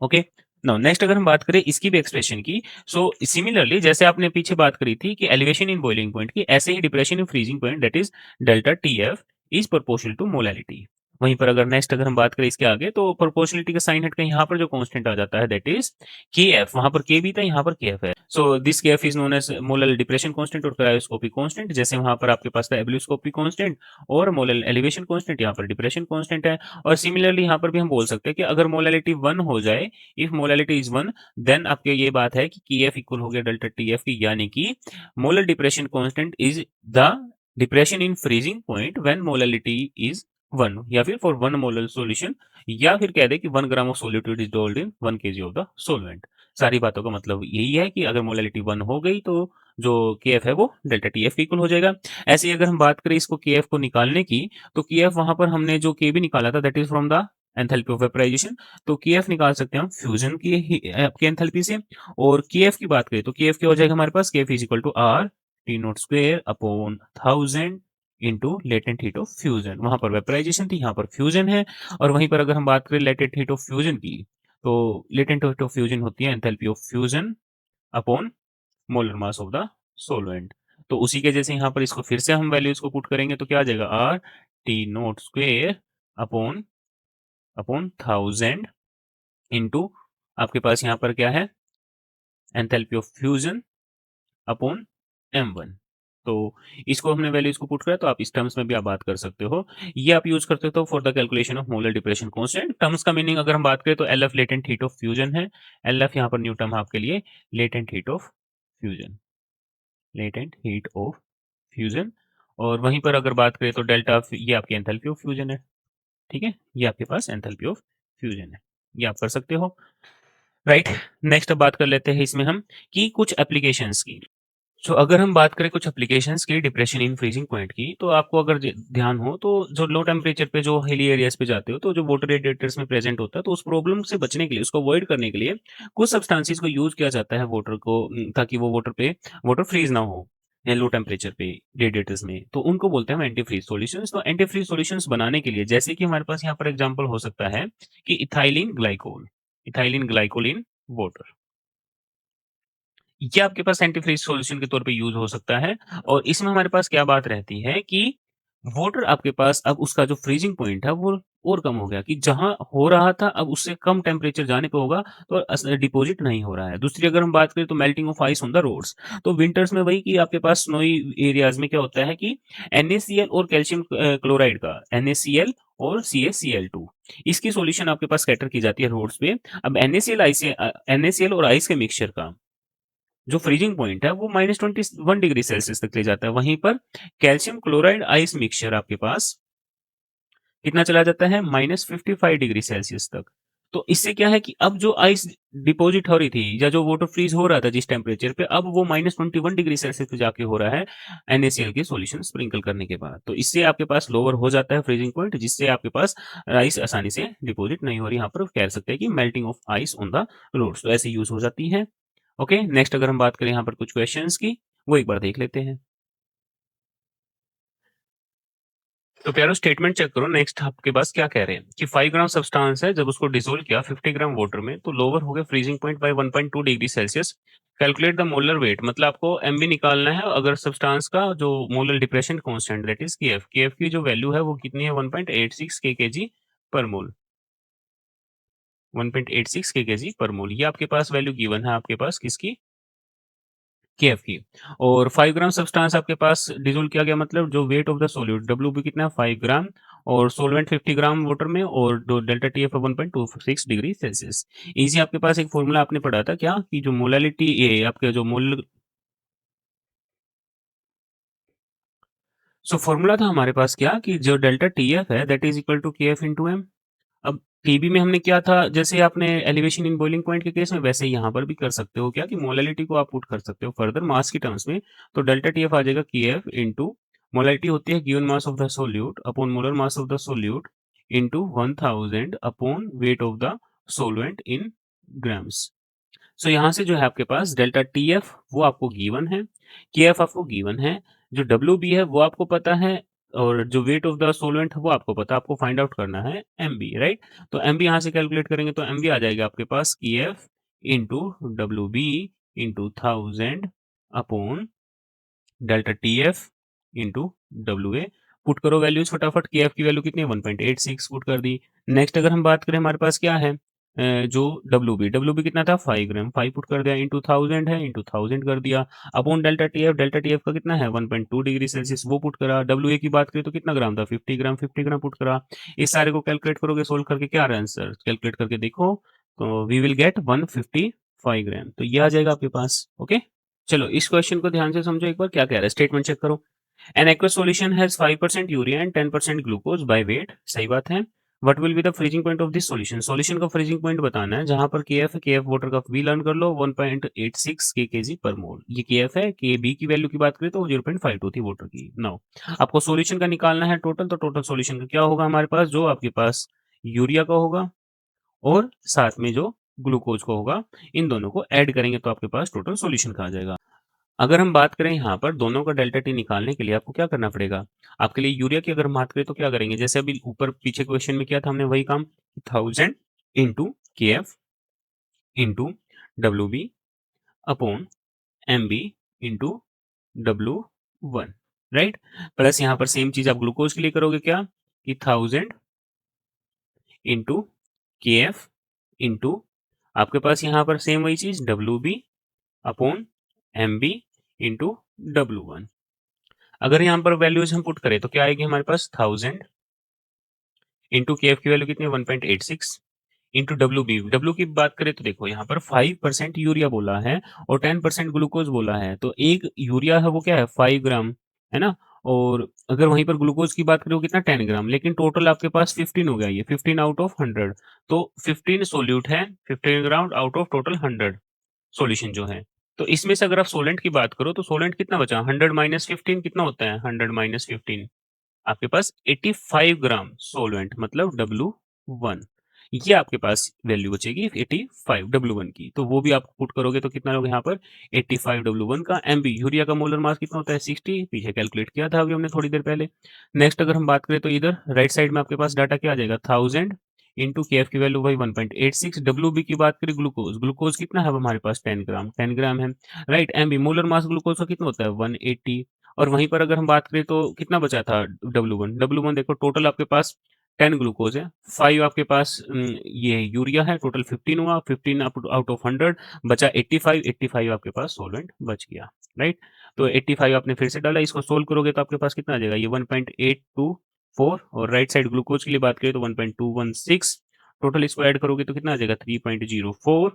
Okay, now next अगर हम बात करें इसकी भी एक्सप्रेशन की, सो सिमिलरली जैसे आपने पीछे बात करी थी कि एलिवेशन इन बॉइलिंग पॉइंट की, ऐसे ही depression in freezing point that is delta TF is proportional to molality. वहीं पर अगर नेक्स्ट अगर हम बात करें इसके आगे, तो प्रोपोर्शनलिटी का साइन हट के यहाँ पर जो कांस्टेंट आ जाता है दैट इज के एफ, वहां पर के भी था, यहाँ पर के एफ है। So this K F is known as molal depression constant और क्रायोस्कोपिक कांस्टेंट, जैसे वहां पर आपके पास था एब्ल्यूस्कोपिक कांस्टेंट और मोलल एलिवेशन कांस्टेंट, यहाँ पर डिप्रेशन कांस्टेंट है। और सिमिलरली यहाँ पर भी हम बोल सकते हैं कि अगर मोलैलिटी 1 हो जाए, इफ मोलैलिटी इज 1 देन आपके ये बात है कि के एफ इक्वल हो गया डेल्टा टी एफ की, यानी कि molar depression constant is the depression in freezing point when molality is 1, या फिर फॉर 1 मोलर सॉल्यूशन, या फिर कह दे कि 1 gram of solute is dolled in 1 KG of the solvent. सारी बातों का मतलब यही है कि अगर मोलैलिटी 1 हो गई तो जो के एफ है वो डेल्टा टी एफ इक्वल हो जाएगा। ऐसे ही अगर हम बात करें इसको के एफ को निकालने की, तो के एफ वहां पर हमने जो के भी निकाला था that is from the enthalpy of vaporisation, तो के एफ निकाल सकते हैं हम फ्यूजन की आपके एंथैल्पी से। और के एफ की बात करें तो के एफ क्या हो जाएगा हमारे पास, K F is equal to R T naught square upon 1000 into latent heat of fusion. वहां पर वेपराइजेशन थी, यहाँ पर फ्यूजन है। और वहीं पर अगर हम बात करें लेटेंट हीट ऑफ फ्यूजन की, तो लेटेंट हीट ऑफ फ्यूजन होती है enthalpy of fusion upon molar mass of the solvent. तो उसी के जैसे यहाँ पर इसको फिर से हम वैल्यूज को पुट करेंगे तो क्या आ जाएगा, are T note square upon upon 1000 into आपके पास यहाँ पर क्या है, enthalpy of fusion upon m1। तो इसको हमने वैल्यूज को पुट करा, तो आप इस टर्म्स में भी आप बात कर सकते हो। ये आप यूज करते हो for the calculation of molar depression constant. Terms का मीनिंग अगर हम बात करें तो LF latent heat of fusion है। LF यहाँ पर न्यू टर्म है आपके लिए, latent heat of fusion, latent heat of fusion. और वहीं पर अगर बात करें तो डेल्टा ये आपकी एंथैल्पी ऑफ फ्यूजन है। ठीक है, ये आपके पास एंथैल्पी ऑफ फ्यूजन है, ये आप कर सकते हो। राइट, नेक्स्ट अब बात कर लेते हैं इसमें हम कि कुछ एप्लीकेशंस की। सो अगर हम बात करें कुछ एप्लीकेशंस की डिप्रेशन इन फ्रीजिंग पॉइंट की, तो आपको अगर ध्यान हो तो जो लो टेम्परेचर पे जो हिली एरियाज पे जाते हो तो जो वाटर रेडिएटर्स में प्रेजेंट होता है, तो उस प्रॉब्लम से बचने के लिए, उसको अवॉइड करने के लिए कुछ सब्सटेंसेस को यूज किया जाता है वाटर को, ताकि वो वाटर फ्रीज ना हो या लो टेम्परेचर पे रेडिएटर्स में, तो उनको बोलते हैं हम एंटी फ्रीज सॉल्यूशंस। तो एंटी फ्रीज सॉल्यूशंस बनाने के लिए जैसे कि हमारे पास यहाँ पर एग्जांपल हो सकता है कि ethylene glycol, ethylene glycol in water, ये आपके पास एंटी फ्रीज सॉल्यूशन के तौर पे यूज हो सकता है। और इसमें हमारे पास क्या बात रहती है कि वाटर आपके पास अब उसका जो फ्रीजिंग पॉइंट है वो और कम हो गया, कि जहां हो रहा था अब उससे कम टेम्परेचर जाने पे होगा, तो डिपॉजिट नहीं हो रहा है। दूसरी अगर हम बात करें तो melting of ice on the roads, तो विंटर्स में वही कि आपके पास स्नोई एरियाज में क्या होता है कि NaCl और कैल्शियम क्लोराइड का, NaCl और CaCl2, इसकी सॉल्यूशन आपके पास स्कैटर की जाती है रोड्स पे। अब NaCl और आइस के मिक्सचर का जो फ्रीजिंग पॉइंट है वो -21 डिग्री सेल्सियस तक ले जाता है। वहीं पर कैल्शियम क्लोराइड आइस मिक्सचर आपके पास कितना चला जाता है, -55 डिग्री सेल्सियस तक। तो इससे क्या है कि अब जो आइस डिपॉजिट हो रही थी या जो वाटर फ्रीज हो रहा था जिस टेम्परेचर पे, अब वो -21 डिग्री सेल्सियस पे जाके हो रहा है NaCl के सॉल्यूशन स्प्रिंकल करने के बाद। तो इससे आपके पास लोअर हो जाता है फ्रीजिंग पॉइंट, जिससे आपके पास आइस आसानी से डिपॉजिट नहीं हो रही। यहाँ पर कह सकते हैं कि melting of ice on the roads, तो ऐसे यूज हो जाती है। ओके, नेक्स्ट अगर हम बात करें यहाँ पर कुछ क्वेश्चंस की, वो एक बार देख लेते हैं। तो प्यारो स्टेटमेंट चेक करो, नेक्स्ट आपके पास क्या कह रहे हैं कि 5 ग्राम सब्सटेंस है, जब उसको डिसोल्व किया 50 ग्राम वाटर में तो लोअर हो गया freezing point by 1.2 degree Celsius. Calculate the molar weight, मतलब आपको एमबी निकालना है अगर सब्सटेंस का जो molar depression constant that is KF की जो वैल्यू है वो कितनी है, 1.86 केकेजी पर मोल, 1.86 केकेजी पर मोल। ये आपके पास वैल्यू गिवन है आपके पास किसकी, केएफ की। और 5 ग्राम सब्सटेंस आपके पास डिसोल्व किया गया, मतलब जो wait of the solute WB कितना है 5 ग्राम, और सोलवेंट 50 ग्राम वाटर में, और delta TF 1.26 degree Celsius. Easy आपके पास एक फॉर्मूला आपने पढ़ा था क्या, कि जो मोलालिटी ए आपके जो मोल, सो फॉर्मूला था हमारे पास क्या, कि जो डेल्टा टीएफ है that is equal to KF into M. अब टीबी में हमने क्या था, जैसे आपने एलिवेशन इन बॉइलिंग पॉइंट के केस में, वैसे ही यहाँ पर भी कर सकते हो क्या, कि मोलालिटी को आप पुट कर सकते हो फर्दर मास की टर्म्स में। तो डेल्टा टीएफ आ जाएगा केएफ इंटू मोलालिटी होती है given mass of the solute upon molar mass of the solute into 1000 upon weight of the solvent in grams. So यहाँ से जो है आपके पास डेल्टा टीएफ वो आपको गिवन है, केएफ आपको गिवन है, जो डब्ल्यू बी है वो आपको पता है, और जो वेट ऑफ द सोलवेंट है वो आपको पता है, आपको फाइंड आउट करना है एमबी, राइट। तो एमबी यहाँ से कैलकुलेट करेंगे तो एमबी आ जाएगा आपके पास KF into W B into 1000 upon delta TF into W A. Put करो वैल्यूज फटाफट, के एफ की वैल्यू कितनी है 1.86 पुट कर दी। नेक्स्ट अगर हम बात करें हमारे पास क्या है, जो डब्ल्यू बी कितना था 5 ग्राम, 5 पुट कर दिया, इंटू 1000 है, इंटू 1000 कर दिया, अपॉन डेल्टा टीएफ का कितना है 1.2 डिग्री सेल्सियस, वो पुट करा। डब्ल्यू ए की बात करें तो कितना ग्राम था 50 ग्राम, 50 ग्राम पुट करा। इस सारे को कैलकुलेट करोगे, सोल्व करके क्या आ रहा है आंसर, कैलकुलेट करके देखो, तो वी विल गेट 155 ग्राम, तो ये आ जाएगा आपके पास। ओके, चलो इस क्वेश्चन को ध्यान से समझो एक बार, क्या कह रहा है स्टेटमेंट चेक करो। An aqueous solution has 5% urea and 10% glucose by weight, सही बात है। What will be the freezing point of this solution, solution का फ्रीजिंग पॉइंट बताना है, जहां पर केएफ वाटर का वी लर्न कर लो 1.86 केकेजी पर मोल, ये केएफ है। के बी की वैल्यू की बात करें तो 0.52 थी वाटर की। नाउ आपको सॉल्यूशन का निकालना है टोटल, तो टोटल सॉल्यूशन का क्या होगा हमारे पास, जो आपके पास यूरिया का होगा और साथ में जो ग्लूकोज का होगा, इन दोनों को ऐड करेंगे तो आपके पास टोटल सॉल्यूशन का आ जाएगा। अगर हम बात करें यहाँ पर दोनों का डेल्टा टी निकालने के लिए आपको क्या करना पड़ेगा? आपके लिए यूरिया की अगर हम बात करें तो क्या करेंगे? जैसे अभी ऊपर पीछे क्वेश्चन में किया था हमने वही काम 1000 into KF into WB upon MB into W1, right? Plus यहाँ पर सेम चीज आप ग्लूकोज के लिए करोगे क्या कि 1000 इंटू KF इंटू आपके पास यहाँ पर सेम वही चीज WB upon MB into W1। अगर यहाँ पर वैल्यूज हम पुट करें तो क्या आएगी हमारे पास 1000 इंटू के एफ की वैल्यू कितनी है 1.86 इंटू डब्ल्यू की बात करें तो देखो यहाँ पर 5% यूरिया बोला है और 10% ग्लूकोज बोला है, तो एक यूरिया है वो क्या है 5 ग्राम, है ना? और अगर वहीं पर ग्लूकोज की बात करें वो कितना 10 ग्राम, लेकिन टोटल आपके पास 15 हो गया, ये 15 आउट ऑफ 100, तो 15 सोल्यूट है, 15 ग्राम आउट ऑफ टोटल 100 सॉल्यूशन जो है। तो इसमें से अगर आप सोलेंट की बात करो तो सोलेंट कितना बचा 100 माइनस 15 कितना होता है 100 माइनस 15, आपके पास 85 ग्राम सोलवेंट मतलब W1, ये आपके पास वैल्यू बचेगी 85 W1 की। तो वो भी आप पुट करोगे तो कितना लोग यहाँ पर 85 W1 का। MB यूरिया का मोलर मास कितना होता है 60, पीछे कैलकुलेट किया था अभी हमने थोड़ी देर पहले। नेक्स्ट अगर हम बात करें तो इधर राइट साइड में आपके पास डाटा क्या आ जाएगा 1000 इंटू के एफ की वैल्यू भाई 1.86, WB की बात करें ग्लूकोज, ग्लूकोज कितना है अब हमारे पास 10 ग्राम, 10 ग्राम है, right? MB molar mass glucose का कितना होता है 180, और वहीं पर अगर हम बात करें तो कितना बचा था W1 देखो टोटल आपके पास 10 ग्लूकोज है, 5 आपके पास ये यूरिया है, टोटल 15 हुआ, 15 आउट ऑफ 100 बचा 85, 85 आपके पास सोलवेंट बच गया, राइट? तो 85 आपने फिर से डाला, इसको सोल्व करोगे तो आपके पास कितना आ जाएगा ये 1.824, और राइट साइड ग्लूकोज के लिए बात करें तो 1.216, टोटल इसको ऐड करोगे तो कितना आ जाएगा 3.04।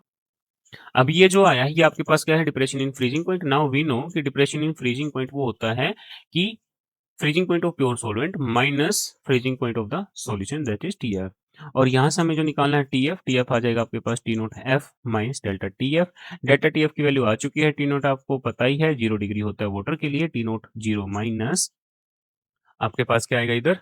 अब ये जो आया है ये आपके पास क्या है depression in freezing point. Now we know कि डिप्रेशन इन फ्रीजिंग पॉइंट वो होता है कि freezing point of pure solvent minus freezing point of the solution that is TF, और यहां से हमें जो निकालना है TF आ जाएगा आपके पास T note F minus delta TF। Delta TF की वैल्यू आ चुकी है, T नोट आपको पता ही है 0 डिग्री होता है वाटर के लिए, T नोट 0 माइनस आपके पास क्या आएगा इधर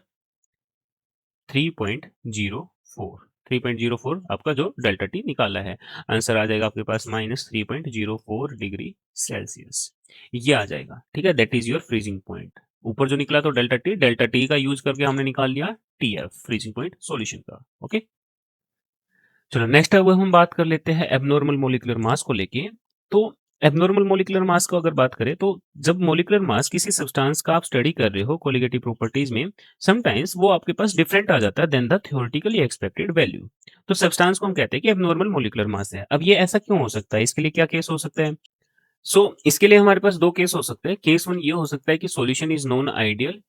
3.04, 3.04 आपका जो डेल्टा टी निकाला है, आंसर आ जाएगा आपके पास माइनस 3.04 डिग्री सेल्सियस, ये आ जाएगा, ठीक है? That is your freezing point. ऊपर जो निकला तो डेल्टा टी का यूज करके हमने निकाल लिया TF फ्रीजिंग पॉइंट सॉल्यूशन का। ओके, चलो नेक्स्ट अब हम बात कर लेते हैं एबनॉर्मल मोलिकुलर मास को लेके। तो एबनॉर्मल मोलिकुलर मास को अगर बात करें तो जब मोलिकुलर मास किसी सब्सटेंस का आप स्टडी कर रहे हो कोलिगेटिव प्रॉपर्टीज में, समटाइम्स वो आपके पास डिफरेंट आ जाता है than the theoretically expected value, तो सब्सटेंस को हम कहते हैं कि एबनॉर्मल मोलिकुलर मास है। अब ये ऐसा क्यों हो सकता है, इसके लिए क्या केस हो सकता है? इसके लिए हमारे पास दो केस हो सकते हैं। केस वन ये हो सकता है कि सॉल्यूशन इज नॉन आइडियल,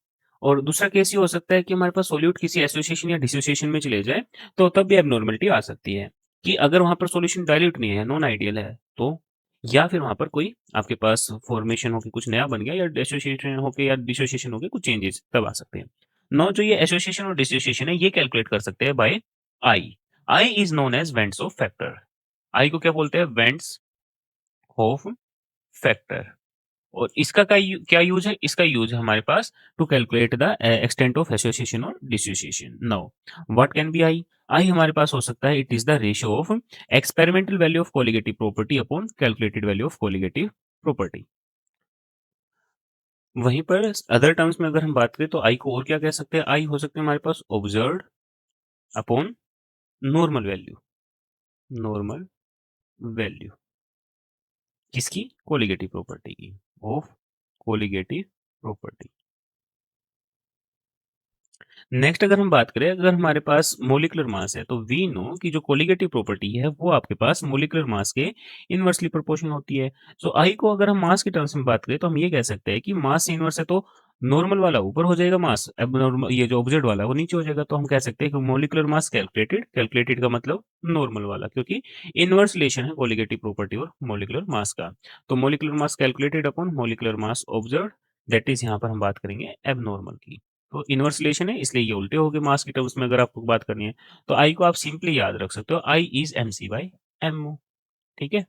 और दूसरा केस ये हो सकता है कि हमारे पास सोल्यूट किसी एसोसिएशन या डिसोसिएशन में चले जाए, तो तब भी एबनॉर्मलिटी आ सकती है कि अगर वहां पर सॉल्यूशन डाइल्यूट नहीं है, नॉन आइडियल है, तो या फिर वहां पर कोई आपके पास फॉर्मेशन होकर कुछ नया बन गया, या एसोसिएशन होकर या डिसोसिएशन होकर कुछ चेंजेस तब आ सकते हैं। नौ जो ये एसोसिएशन और डिसोसिएशन है ये कैलकुलेट कर सकते हैं by I. I is known as van't Hoff factor. I को क्या बोलते हैं? Van't Hoff factor. और इसका क्या यूज है? इसका यूज है हमारे पास to calculate the extent of association और dissociation. Now what can be I? I हमारे पास हो सकता है it is the ratio of experimental value of colligative property upon calculated value of colligative property. वहीं पर अदर टर्म्स में अगर हम बात करें तो आई को और क्या कह सकते हैं? आई हो सकते हैं हमारे पास observed upon normal value, normal value किसकी? कोलिगेटिव प्रॉपर्टी की, ऑफ कोलिगेटिव प्रॉपर्टी। नेक्स्ट अगर हम बात करें, अगर हमारे पास मोलिकुलर मास है तो वी नो कि जो कोलिगेटिव प्रॉपर्टी है वो आपके पास मोलिकुलर मास के इनवर्सली प्रोपोर्शनल होती है। आई को अगर हम मास के टर्म्स में बात करें तो हम ये कह सकते हैं कि मास से इनवर्स है तो नॉर्मल वाला ऊपर हो जाएगा, मास एबनॉर्मल ये जो ऑब्जेक्ट वाला है वो नीचे हो जाएगा, तो हम कह सकते हैं कि मोलिकुलर मास कैलकुलेटेड, कैलकुलेटेड का मतलब नॉर्मल वाला, क्योंकि इनवर्स रिलेशन है कोलिगेटिव प्रॉपर्टी और मोलिकुलर मास का। तो molecular mass calculated upon molecular mass observed, that is यहाँ पर हम बात करेंगे एबनॉर्मल की। तो इनवर्स रिलेशन है इसलिए ये उल्टे हो गए मास की टर्म्स में अगर आपको बात करनी है। तो आई को आप सिंपली याद रख सकते हो, I is MC by MO, ठीक है?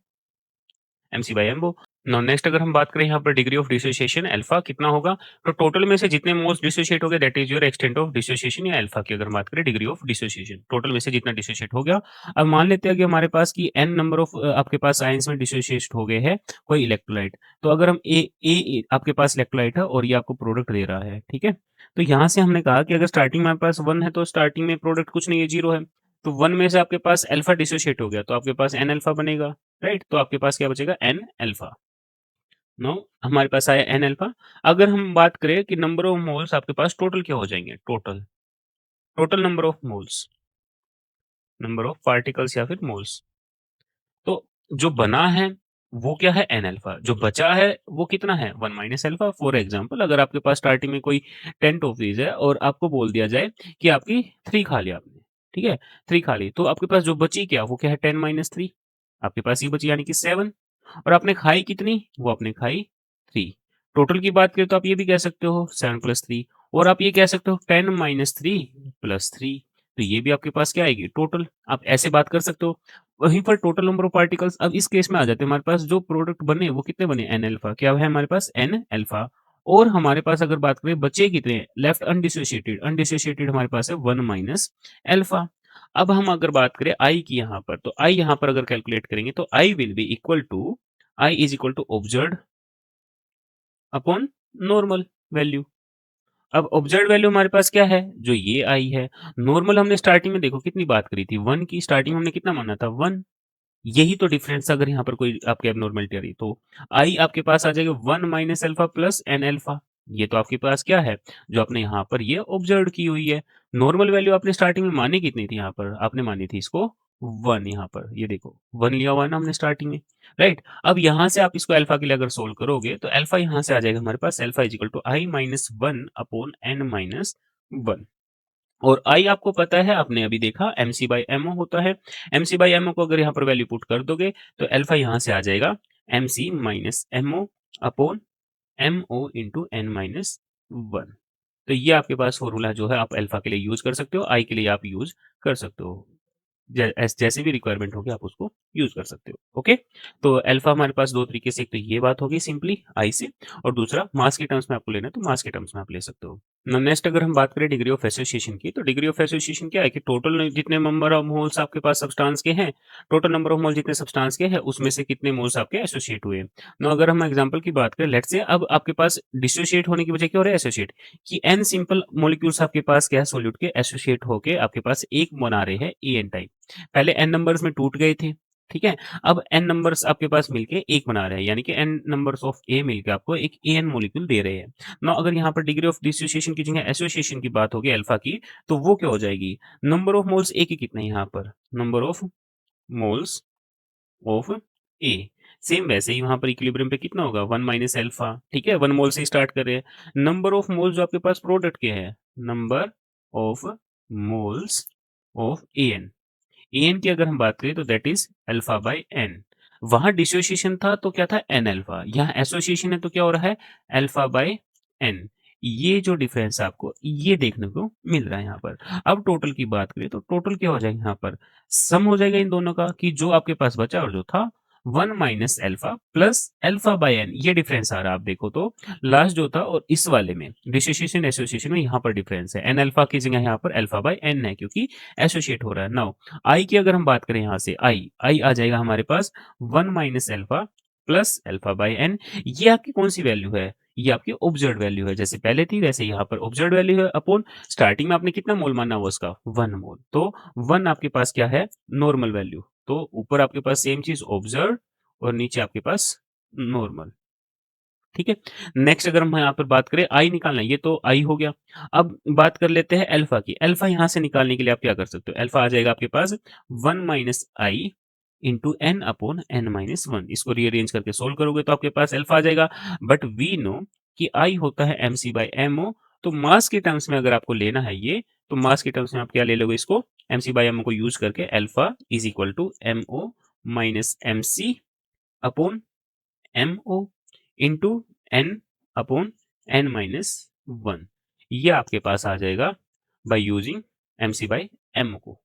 MC by MO. Now next अगर हम बात करें यहाँ पर डिग्री ऑफ डिसोसिएशन अल्फा कितना होगा, तो टोटल में से जितने मोल्स डिसोसिएट हो गए that is your extent of dissociation या अल्फा की अगर हम बात करें डिग्री ऑफ डिसोसिएशन, टोटल में से जितना डिसोसिएट हो गया। अब मान लेते हैं कि हमारे पास की एन नंबर ऑफ आपके पास आयंस में डिसोसिएट हो गए हैं कोई इलेक्ट्रोलाइट। तो अगर हम ए आपके पास इलेक्ट्रोलाइट है और ये आपको प्रोडक्ट दे रहा है, ठीक है? तो यहाँ से हमने कहा कि अगर स्टार्टिंग में हमारे पास 1 है तो स्टार्टिंग में प्रोडक्ट कुछ नहीं है, 0 है। तो 1 में से आपके पास अल्फा डिसोसिएट हो गया तो आपके पास एन अल्फा बनेगा, राइट? तो आपके पास क्या बचेगा? N alpha. नो हमारे पास आया एन अल्फा। अगर हम बात करें कि नंबर ऑफ मोल्स आपके पास टोटल क्या हो जाएंगे, total total number of moles, number of particles या फिर मोल्स, तो जो बना है वो क्या है? N alpha. जो बचा है वो कितना है? 1 माइनस अल्फा। फॉर एग्जांपल अगर आपके पास स्टार्टिंग में कोई 10 टॉफीज है और आपको बोल दिया जाए कि आपकी 3 खा ली आपने, ठीक है? 3 खा ली तो आपके पास जो बची क्या, वो क्या है? 10 माइनस 3। आपके पास ये बची यानी कि 7। और आपने खाई कितनी? वो आपने खाई 3। टोटल की बात करें तो आप ये भी कह सकते हो 7 प्लस 3, और आप ये कह सकते हो 10 माइनस 3 प्लस 3। तो ये भी आपके पास क्या आएगी? टोटल। आप ऐसे बात कर सकते हो। वहीं पर टोटल नंबर ऑफ पार्टिकल्स अब इस केस में आ जाते हैं हमारे पास जो प्रोडक्ट बने वो कितने बने? N alpha. क्या है हमारे पास? N alpha. और हमारे पास अगर बात करें बचे कितने? Left undissociated. अनडिसोसिएटेड हमारे पास है 1 माइनस अल्फा। अब हम अगर बात करें आई की यहाँ पर, तो आई यहाँ पर अगर कैलकुलेट करेंगे तो I will be equal to, I is equal to observed upon normal value. अब ऑब्जर्व्ड वैल्यू हमारे पास क्या है? जो ये आई है। नॉर्मल हमने स्टार्टिंग में देखो कितनी बात करी थी? 1 की। स्टार्टिंग में हमने कितना माना था? 1। यही तो डिफरेंस अगर यहाँ पर कोई आपकी एबनॉर्मलिटी आ रही तो आई आपके पास आ जाएगा 1 minus alpha plus N alpha. ये तो आपके पास क्या है? जो आपने यहाँ पर ये ऑब्जर्व की हुई है। नॉर्मल वैल्यू आपने स्टार्टिंग में मानी कितनी थी? यहाँ पर आपने मानी थी इसको 1। यहाँ पर ये देखो 1 लिया हुआ है ना हमने स्टार्टिंग में, राइट? अब यहाँ से आप इसको अल्फा के लिए अगर सोल्व करोगे तो अल्फा यहाँ से आ जाएगा हमारे पास alpha is equal to I minus 1 upon N minus 1। और आई आपको पता है, आपने अभी देखा एमसी बाई एमओ होता है। एमसी बाई एमओ को अगर यहाँ पर वैल्यू पुट कर दोगे तो अल्फा यहाँ से आ जाएगा MC minus MO upon MO into N minus 1। तो ये आपके पास फॉर्मूला जो है आप अल्फा के लिए यूज कर सकते हो, आई के लिए आप यूज कर सकते हो। जैसे भी रिक्वायरमेंट होगी आप उसको यूज कर सकते हो। ओके, तो अल्फा हमारे पास दो तरीके से, एक तो ये बात होगी सिंपली आई से, और दूसरा मास के टर्म्स में आपको लेना है तो मास के टर्म्स में आप ले सकते हो। नेक्स्ट अगर हम बात करें डिग्री ऑफ एसोसिएशन की, तो डिग्री ऑफ एसोसिएशन क्या है कि टोटल जितने नंबर ऑफ मोल्स आपके पास सब्सटेंस के हैं, टोटल नंबर ऑफ मोल जितने सब्सटेंस के हैं उसमें से कितने मोल्स आपके एसोसिएट हुए। ना अगर हम एग्जांपल की बात करें, लेट्स से अब आपके पास डिसोसिएट होने की वजह क्या हो रहा है? एसोसिएट। कि एन सिंपल मॉलिक्यूल्स आपके पास क्या है? सॉल्यूट के एसोसिएट होके आपके पास एक बना रहे हैं ए एन टाइप। पहले एन नंबर्स में टूट गए थे, ठीक है? अब एन नंबर्स आपके पास मिलके एक बना रहे हैं, यानी कि एन नंबर्स ऑफ ए मिलके आपको एक ए एन मॉलिक्यूल दे रहे हैं। नाउ अगर यहाँ पर डिग्री ऑफ डिसोसिएशन की जगह एसोसिएशन की बात होगी अल्फा की, तो वो क्या हो जाएगी? नंबर ऑफ मोल्स ए के कितने हैं यहाँ पर? Number of moles of A. Same वैसे ही वहां पर इक्विलिब्रियम पे कितना होगा? 1 माइनस अल्फा, ठीक है? 1 मोल से स्टार्ट कर रहे हैं। नंबर ऑफ मोल्स जो आपके पास प्रोडक्ट के हैं, number of moles of N. N की अगर हम बात करें तो that is alpha by N. वहां डिसोसिएशन था तो क्या था? N alpha. यहाँ एसोसिएशन है तो क्या हो रहा है? Alpha by N. ये जो डिफरेंस आपको ये देखने को मिल रहा है यहाँ पर। अब टोटल की बात करें तो टोटल क्या हो जाएगा यहाँ पर? सम हो जाएगा इन दोनों का, कि जो आपके पास बचा और जो था 1 minus alpha plus alpha by N, ये डिफरेंस आ रहा है आप देखो तो। लास्ट जो था और इस वाले में डिसोसिएशन एसोसिएशन में यहाँ पर डिफरेंस है। एन अल्फा की जगह यहाँ पर अल्फा बाय एन है क्योंकि एसोसिएट हो रहा है। नाउ आई की अगर हम बात करें यहाँ से, आई आई आ जाएगा हमारे पास 1 minus alpha plus alpha by N. ये आपकी कौन सी वैल्यू है? ये आपकी ऑब्जर्व्ड वैल्यू है। जैसे पहले थी वैसे यहाँ पर ऑब्जर्व्ड वैल्यू है अपॉन स्टार्टिंग में आपने कितना मोल माना हुआ उसका? 1 मोल। तो 1 आपके पास क्या है? Normal value. तो ऊपर आपके पास सेम चीज ऑब्जर्व और नीचे आपके पास नॉर्मल, ठीक है? नेक्स्ट अगर हम यहाँ पर बात करें आई निकालना है, ये तो आई हो गया। अब बात कर लेते हैं अल्फा की। अल्फा यहाँ से निकालने के लिए आप क्या कर सकते हो? अल्फा आ जाएगा आपके पास 1 minus I into N upon N minus 1। इसको रीअरेंज करके सोल्व करोगे तो आपके पास अल्फा आ जाएगा। बट वी नो कि आई होता है M C by M O. तो मास के टर्म्स में अगर आपको लेना है ये, तो मास के टर्म्स में आप क्या ले लोगे इसको? M C by M O को यूज करके alpha is equal to M O minus M C upon M O into N upon N minus 1। ये आपके पास आ जाएगा by using M C by M को।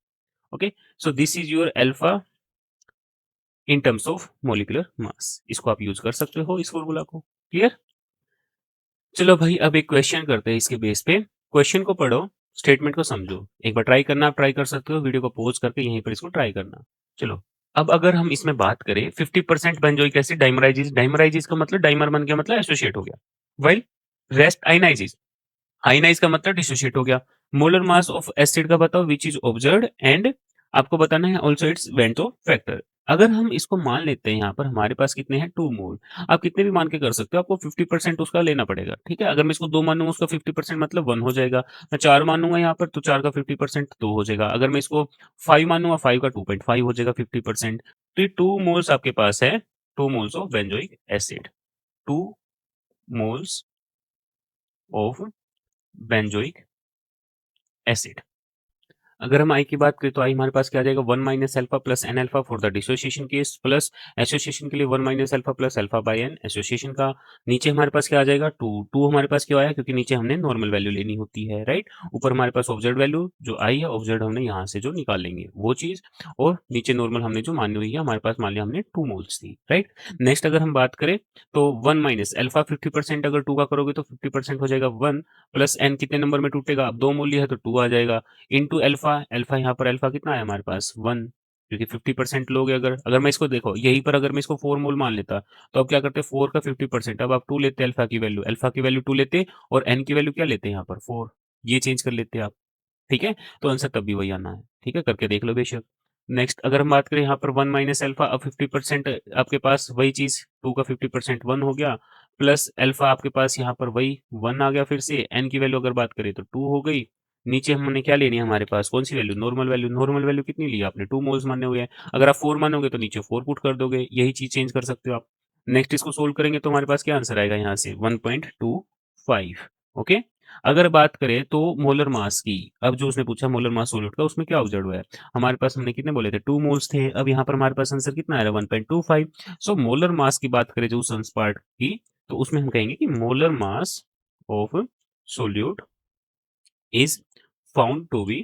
Okay, so this is your alpha in terms of molecular mass. इसको आप यूज कर सकते हो इस फॉर्मूला को। क्लियर? चलो भाई अब एक क्वेश्चन करते हैं इसके बेस पे। क्वेश्चन को पढ़ो, स्टेटमेंट को समझो। एक बार ट्राई करना, आप ट्राई कर सकते हो, वीडियो को पॉज करके यहीं पर इसको ट्राई करना। चलो, अब अगर हम इसमें बात करें 50% बेंजोइक एसिड डाइमराइजिस, डाइमराइजिस का मतलब डाइमर बन गया, मतलब एसोसिएट हो गया। वाइल रेस्ट आयनाइजिस, आयनाइज का मतलब डिसोसिएट हो गया। मोलर मास ऑफ एसिड का बताओ विच इज ऑब्जर्व्ड, एंड आपको बताना है ऑल्सो इट्स वेंटो फैक्टर। अगर हम इसको मान लेते हैं यहाँ पर हमारे पास कितने हैं 2 मोल। आप कितने भी मान के कर सकते हो, आपको 50% उसका लेना पड़ेगा। ठीक है, अगर मैं इसको 2 मानूंगा उसका 50% मतलब 1 हो जाएगा। मैं 4 मानूंगा यहाँ पर तो 4 का 50% 2 हो जाएगा। अगर मैं इसको 5 मानूंगा 5 का 2.5 हो जाएगा 50%। तो ये 2 मोल्स आपके पास है, 2 moles of benzoic acid, 2 moles of benzoic acid. अगर हम आई की बात करें तो आई हमारे पास क्या आ जाएगा 1 minus alpha plus N alpha for the dissociation case, plus association के लिए 1 minus alpha plus alpha by N association का। नीचे हमारे पास क्या आ जाएगा 2, 2 हमारे पास क्यों आया, क्योंकि नीचे हमने नॉर्मल वैल्यू लेनी होती है, राइट। ऊपर हमारे पास ऑब्जर्व वैल्यू जो आई है, ऑब्जर्व हमने यहाँ से जो निकाल लेंगे वो चीज, और नीचे नॉर्मल हमने जो मानी हुई है हमारे पास, मान लिया हमने 2 मोल्स थी, राइट। नेक्स्ट अगर हम बात करें तो 1 माइनस अल्फा 50% अगर 2 का करोगे तो 50% हो जाएगा 1, प्लस एन कितने नंबर में टूटेगा, अब 2 मोल लिया है तो 2 आ जाएगा, इंटू अल्फा। अल्फा यहाँ पर अल्फा कितना है हमारे पास 1, क्योंकि 50% लोग अगर अगर मैं इसको देखो यहीं पर अगर मैं इसको 4 मोल मान लेता तो अब क्या करते 4 का 50%, अब आप 2 लेते अल्फा की वैल्यू 2 लेते, और एन की वैल्यू क्या लेते हैं यहाँ पर 4, ये चेंज कर लेते आप। ठीक है, तो आंसर तब भी वही आना है। ठीक है, करके देख लो बेशक। नेक्स्ट अगर हम बात करें यहाँ पर 1 माइनस अल्फा, अब 50% आपके पास वही चीज 2 का 50% 1 हो गया, प्लस अल्फा आपके पास यहाँ पर वही 1 आ गया, फिर से एन की वैल्यू अगर बात करें तो 2 हो गई। नीचे हमने क्या लेनी है हमारे पास, कौन सी value, normal value. Normal value कितनी ली आपने, 2 मोल्स माने हुए हैं। अगर आप 4 मानोगे तो नीचे 4 पुट कर दोगे, यही चीज चेंज कर सकते हो आप। नेक्स्ट इसको सोल्व करेंगे तो हमारे पास क्या आंसर आएगा यहाँ से 1.25। ओके, अगर बात करें तो मोलर मास की, अब जो उसने पूछा मोलर मास सॉल्यूट का, उसमें क्या ऑब्जर्व हुआ है हमारे पास, हमने कितने बोले थे 2 मोल्स थे, अब यहाँ पर हमारे पास आंसर कितना आ रहा है 1.25। सो मोलर मास की बात करें जो सन्स पार्ट की, तो उसमें हम कहेंगे कि molar mass of solute is found to be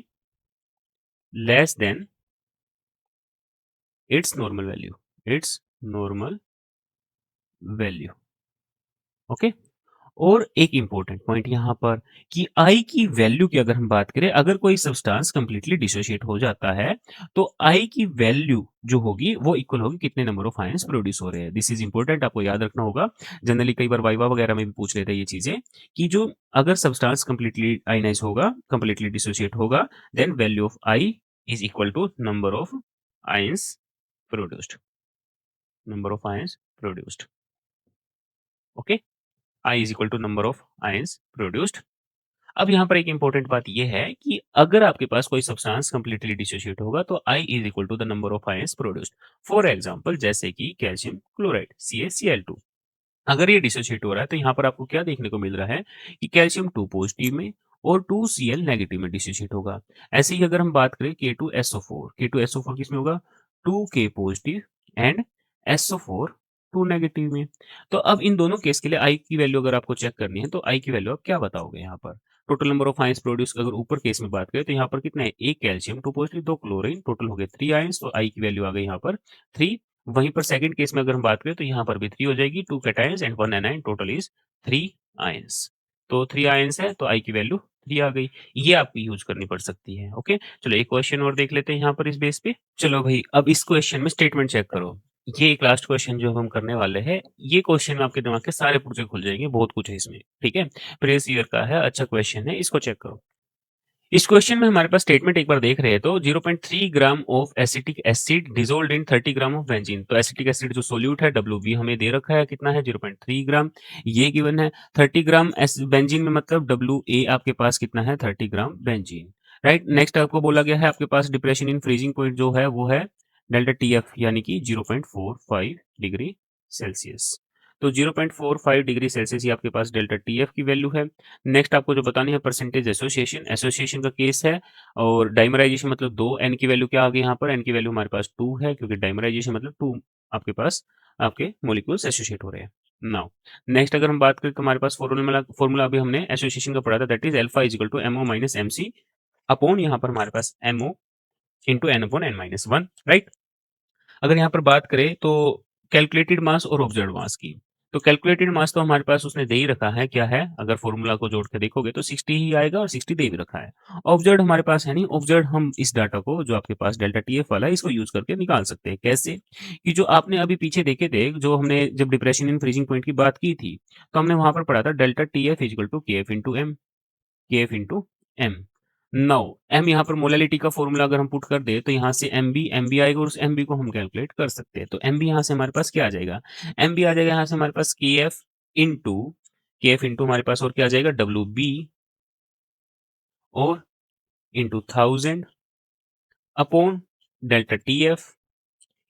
less than its normal value, its normal value. Okay, और एक इंपॉर्टेंट पॉइंट यहाँ पर कि आई की वैल्यू की अगर हम बात करें, अगर कोई सब्सटेंस कंप्लीटली डिसोशिएट हो जाता है तो आई की वैल्यू जो होगी वो इक्वल होगी कितने नंबर ऑफ आयंस प्रोड्यूस हो रहे हैं। दिस इज इंपॉर्टेंट, आपको याद रखना होगा। जनरली कई बार वाइवा वगैरह में भी पूछ लेते हैं ये चीजें, कि जो अगर सब्सटेंस कंप्लीटली आयनाइज होगा, कंप्लीटली डिसोशिएट होगा, then value of I is equal to number of ions produced, number of ions produced. Okay, I is equal to number of ions produced. अब यहाँ पर एक इंपॉर्टेंट बात यह है कि अगर आपके पास कोई सब्सटेंस कंप्लीटली डिसोशिएट होगा तो I is equal to the number of ions produced. For example जैसे कि कैल्शियम क्लोराइड CaCl2, अगर ये डिसोशिएट हो रहा है तो यहाँ पर आपको क्या देखने को मिल रहा है कि कैल्शियम 2 पॉजिटिव में और 2Cl नेगेटिव में डिसोशिएट होगा। ऐसे ही अगर हम बात करें K2SO4, K2SO4 किसमें होगा 2K positive and SO4 2 negative में। तो अब इन दोनों केस के लिए आई की वैल्यू अगर आपको चेक करनी है तो आई की वैल्यू आप क्या बताओगे यहाँ पर। Total number of ions produce अगर ऊपर केस में बात करें तो यहाँ पर कितना है, एक कैल्शियम 2 पॉजिटिव 2 क्लोरीन, टोटल हो गए 3 आयंस, तो आई की वैल्यू आ गई यहाँ पर 3। वहीं पर सेकंड केस में अगर हम बात करें तो यहाँ पर भी 3 हो जाएगी, 2 cations and 1 anion, total is 3 ions. तो 3 आयंस है तो आई की वैल्यू 3 आ गई। ये आपको यूज करनी पड़ सकती है। ओके, चलो एक क्वेश्चन और देख लेते हैं यहाँ पर इस बेस पे। चलो भाई अब इस क्वेश्चन में स्टेटमेंट चेक करो। ये एक लास्ट क्वेश्चन जो हम करने वाले हैं, ये क्वेश्चन में आपके दिमाग के सारे पुर्जे खुल जाएंगे, बहुत कुछ है इसमें। ठीक है, प्रीवियस ईयर का है, अच्छा क्वेश्चन है, इसको चेक करो। इस क्वेश्चन में हमारे पास स्टेटमेंट एक बार देख रहे हैं तो 0.3 gram of acetic acid dissolved in 30 gram of benzene. तो एसिटिक एसिड जो सोल्यूट है WB हमें दे रखा है, कितना है 0.3 ग्राम, ये गिवन है। 30 ग्राम बेंजीन में मतलब WA आपके पास कितना है 30 ग्राम बेंजीन, राइट। नेक्स्ट आपको बोला गया है आपके पास डिप्रेशन इन फ्रीजिंग पॉइंट जो है वो है डेल्टा TF यानी कि 0.45 डिग्री सेल्सियस। तो 0.45 डिग्री सेल्सियस ही आपके पास डेल्टा TF की वैल्यू है। नेक्स्ट आपको जो बतानी है परसेंटेज एसोसिएशन, एसोसिएशन का केस है, और डाइमराइजेशन मतलब 2, एन की वैल्यू क्या आ गई यहाँ पर, एन की वैल्यू हमारे पास 2 है, क्योंकि डाइमराइजेशन मतलब 2 आपके पास आपके मॉलिक्यूल्स एसोसिएट हो रहे हैं। नाउ नेक्स्ट अगर हम बात करें तो हमारे पास फॉर्मूला अभी हमने एसोसिएशन का पढ़ा था, that is alpha is equal to MO minus MC upon यहाँ पर हमारे पास MO into N upon N minus 1, right. अगर यहाँ पर बात करें तो कैलकुलेटेड मास और ऑब्जर्व्ड मास की। तो कैलकुलेटेड मास तो हमारे पास उसने दे ही रखा है, क्या है? अगर फ़ॉर्मूला को जोड़ के देखोगे तो 60 ही आएगा और 60 दे भी रखा है। ऑब्जर्व्ड हमारे पास है नहीं, ऑब्जर्व्ड हम इस डाटा को जो आपके पास डेल्टा टीएफ वाला है इसको यूज़ करके निकाल सकते हैं। कैसे? कि जो आपने अभी पीछे देखे थे, जो हमने जब डिप्रेशन इन फ्रीजिंग पॉइंट की बात की थी, तो हमने वहाँ पर पढ़ा था delta TF equal to KF into M. KF into M. Now M यहाँ पर मोलालिटी का फॉर्मूला अगर हम पुट कर दे तो यहाँ से एमबी आएगा और उस एमबी को हम कैलकुलेट कर सकते हैं। तो एमबी यहाँ से हमारे पास क्या आ जाएगा? एमबी आ जाएगा यहाँ से हमारे पास केएफ इंटू हमारे पास और क्या आ जाएगा? डब्ल्यू बी और into 1000 upon delta TF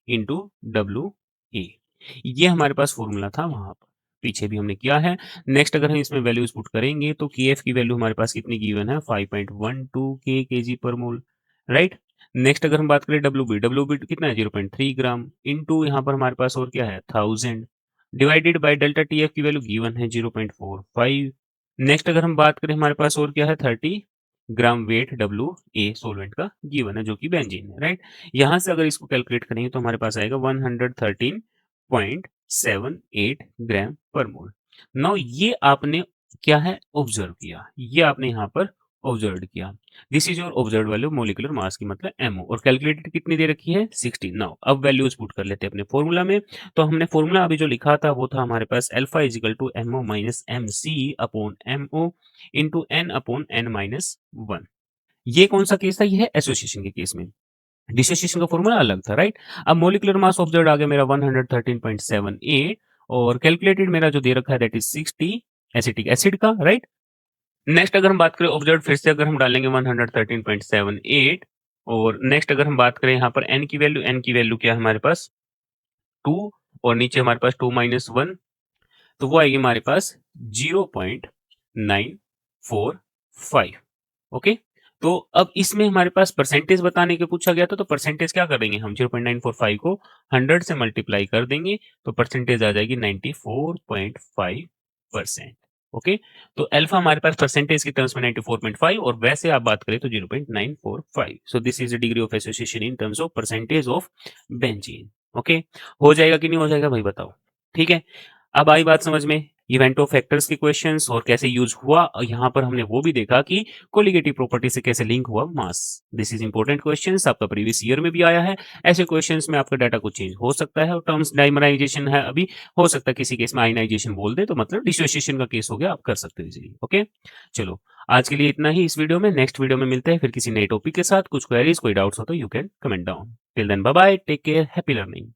into W ए। ये हमारे पास फॉर्मूला था वहां पर, पीछे भी हमने किया है। नेक्स्ट अगर हम इसमें वैल्यूज पुट करेंगे तो केएफ की वैल्यू हमारे पास कितनी गिवन है? 5.12 केजी पर मोल, राइट। नेक्स्ट अगर हम बात करें डब्ल्यू बी कितना है? 0.3 ग्राम इंटू यहाँ पर हमारे पास और क्या है? 1000 डिवाइडेड बाय डेल्टा टीएफ की वैल्यू गिवन है 0.45। नेक्स्ट अगर हम बात करें हमारे पास और क्या है? 30 gram weight W A solvent का गिवन है जो कि बेंजीन है, राइट। यहाँ से अगर इसको कैलकुलेट करेंगे तो हमारे पास आएगा 113.78 ग्राम पर मोल। नाउ ये आपने क्या है? ऑब्जर्व किया, ये आपने यहाँ पर ऑब्जर्व किया। This is your observe value molecular mass की मतलब एमओ, और कैलकुलेटेड कितनी दे रखी है? 60। नाउ अब वैल्यूज पुट कर लेते हैं अपने फॉर्मूला में। तो हमने फॉर्मूला अभी जो लिखा था वो था हमारे पास alpha is equal to MO minus M C upon MO into N upon N minus 1। ये कौन सा केस था? ये है एसोसिएशन के केस में। डिसोसिएशन का फॉर्मूला अलग था, राइट। अब मोलिकुलर मास ऑब्जर्व्ड आ गया मेरा 113.78 और कैलकुलेटेड मेरा जो दे रखा है दैट इज 60 एसिटिक एसिड का, राइट। नेक्स्ट अगर हम बात करें ऑब्जर्व्ड, फिर से अगर हम डालेंगे 113.78 और नेक्स्ट अगर हम बात करें यहाँ पर एन की वैल्यू क्या है हमारे पास? 2 और नीचे हमारे पास 2 माइनस 1, तो वो आएगी हमारे पास 0.945। ओके। तो अब इसमें हमारे पास परसेंटेज बताने के पूछा गया था, तो परसेंटेज क्या करेंगे हम? 0.945 को 100 से मल्टीप्लाई कर देंगे तो परसेंटेज आ जाएगी 94.5%। ओके। तो अल्फा हमारे पास परसेंटेज की टर्म्स में 94.5 और वैसे आप बात करें तो 0.945। सो this is the degree of association in terms of percentage of benzene. Okay. हो जाएगा कि नहीं हो जाएगा भाई बताओ? ठीक है। अब आई बात समझ में इवेंट ऑफ फैक्टर्स के क्वेश्चंस और कैसे यूज हुआ, और यहाँ पर हमने वो भी देखा कि कोलिगेटिव प्रॉपर्टी से कैसे लिंक हुआ मास। दिस इज इंपॉर्टेंट क्वेश्चंस, आपका प्रीवियस ईयर में भी आया है। ऐसे क्वेश्चंस में आपका डाटा कुछ चेंज हो सकता है और टर्म्स डाइमराइजेशन है, अभी हो सकता है किसी केस में आयनाइजेशन बोल दे तो मतलब डिसोसिएशन का केस हो गया, आप कर सकते हो इजीली। ओके। चलो आज के लिए इतना ही इस वीडियो में। नेक्स्ट वीडियो में मिलते हैं फिर किसी नए टॉपिक के साथ। कुछ क्वेरीज कोई डाउट्स हो तो you can comment down. Till then bye bye, take care, happy learning.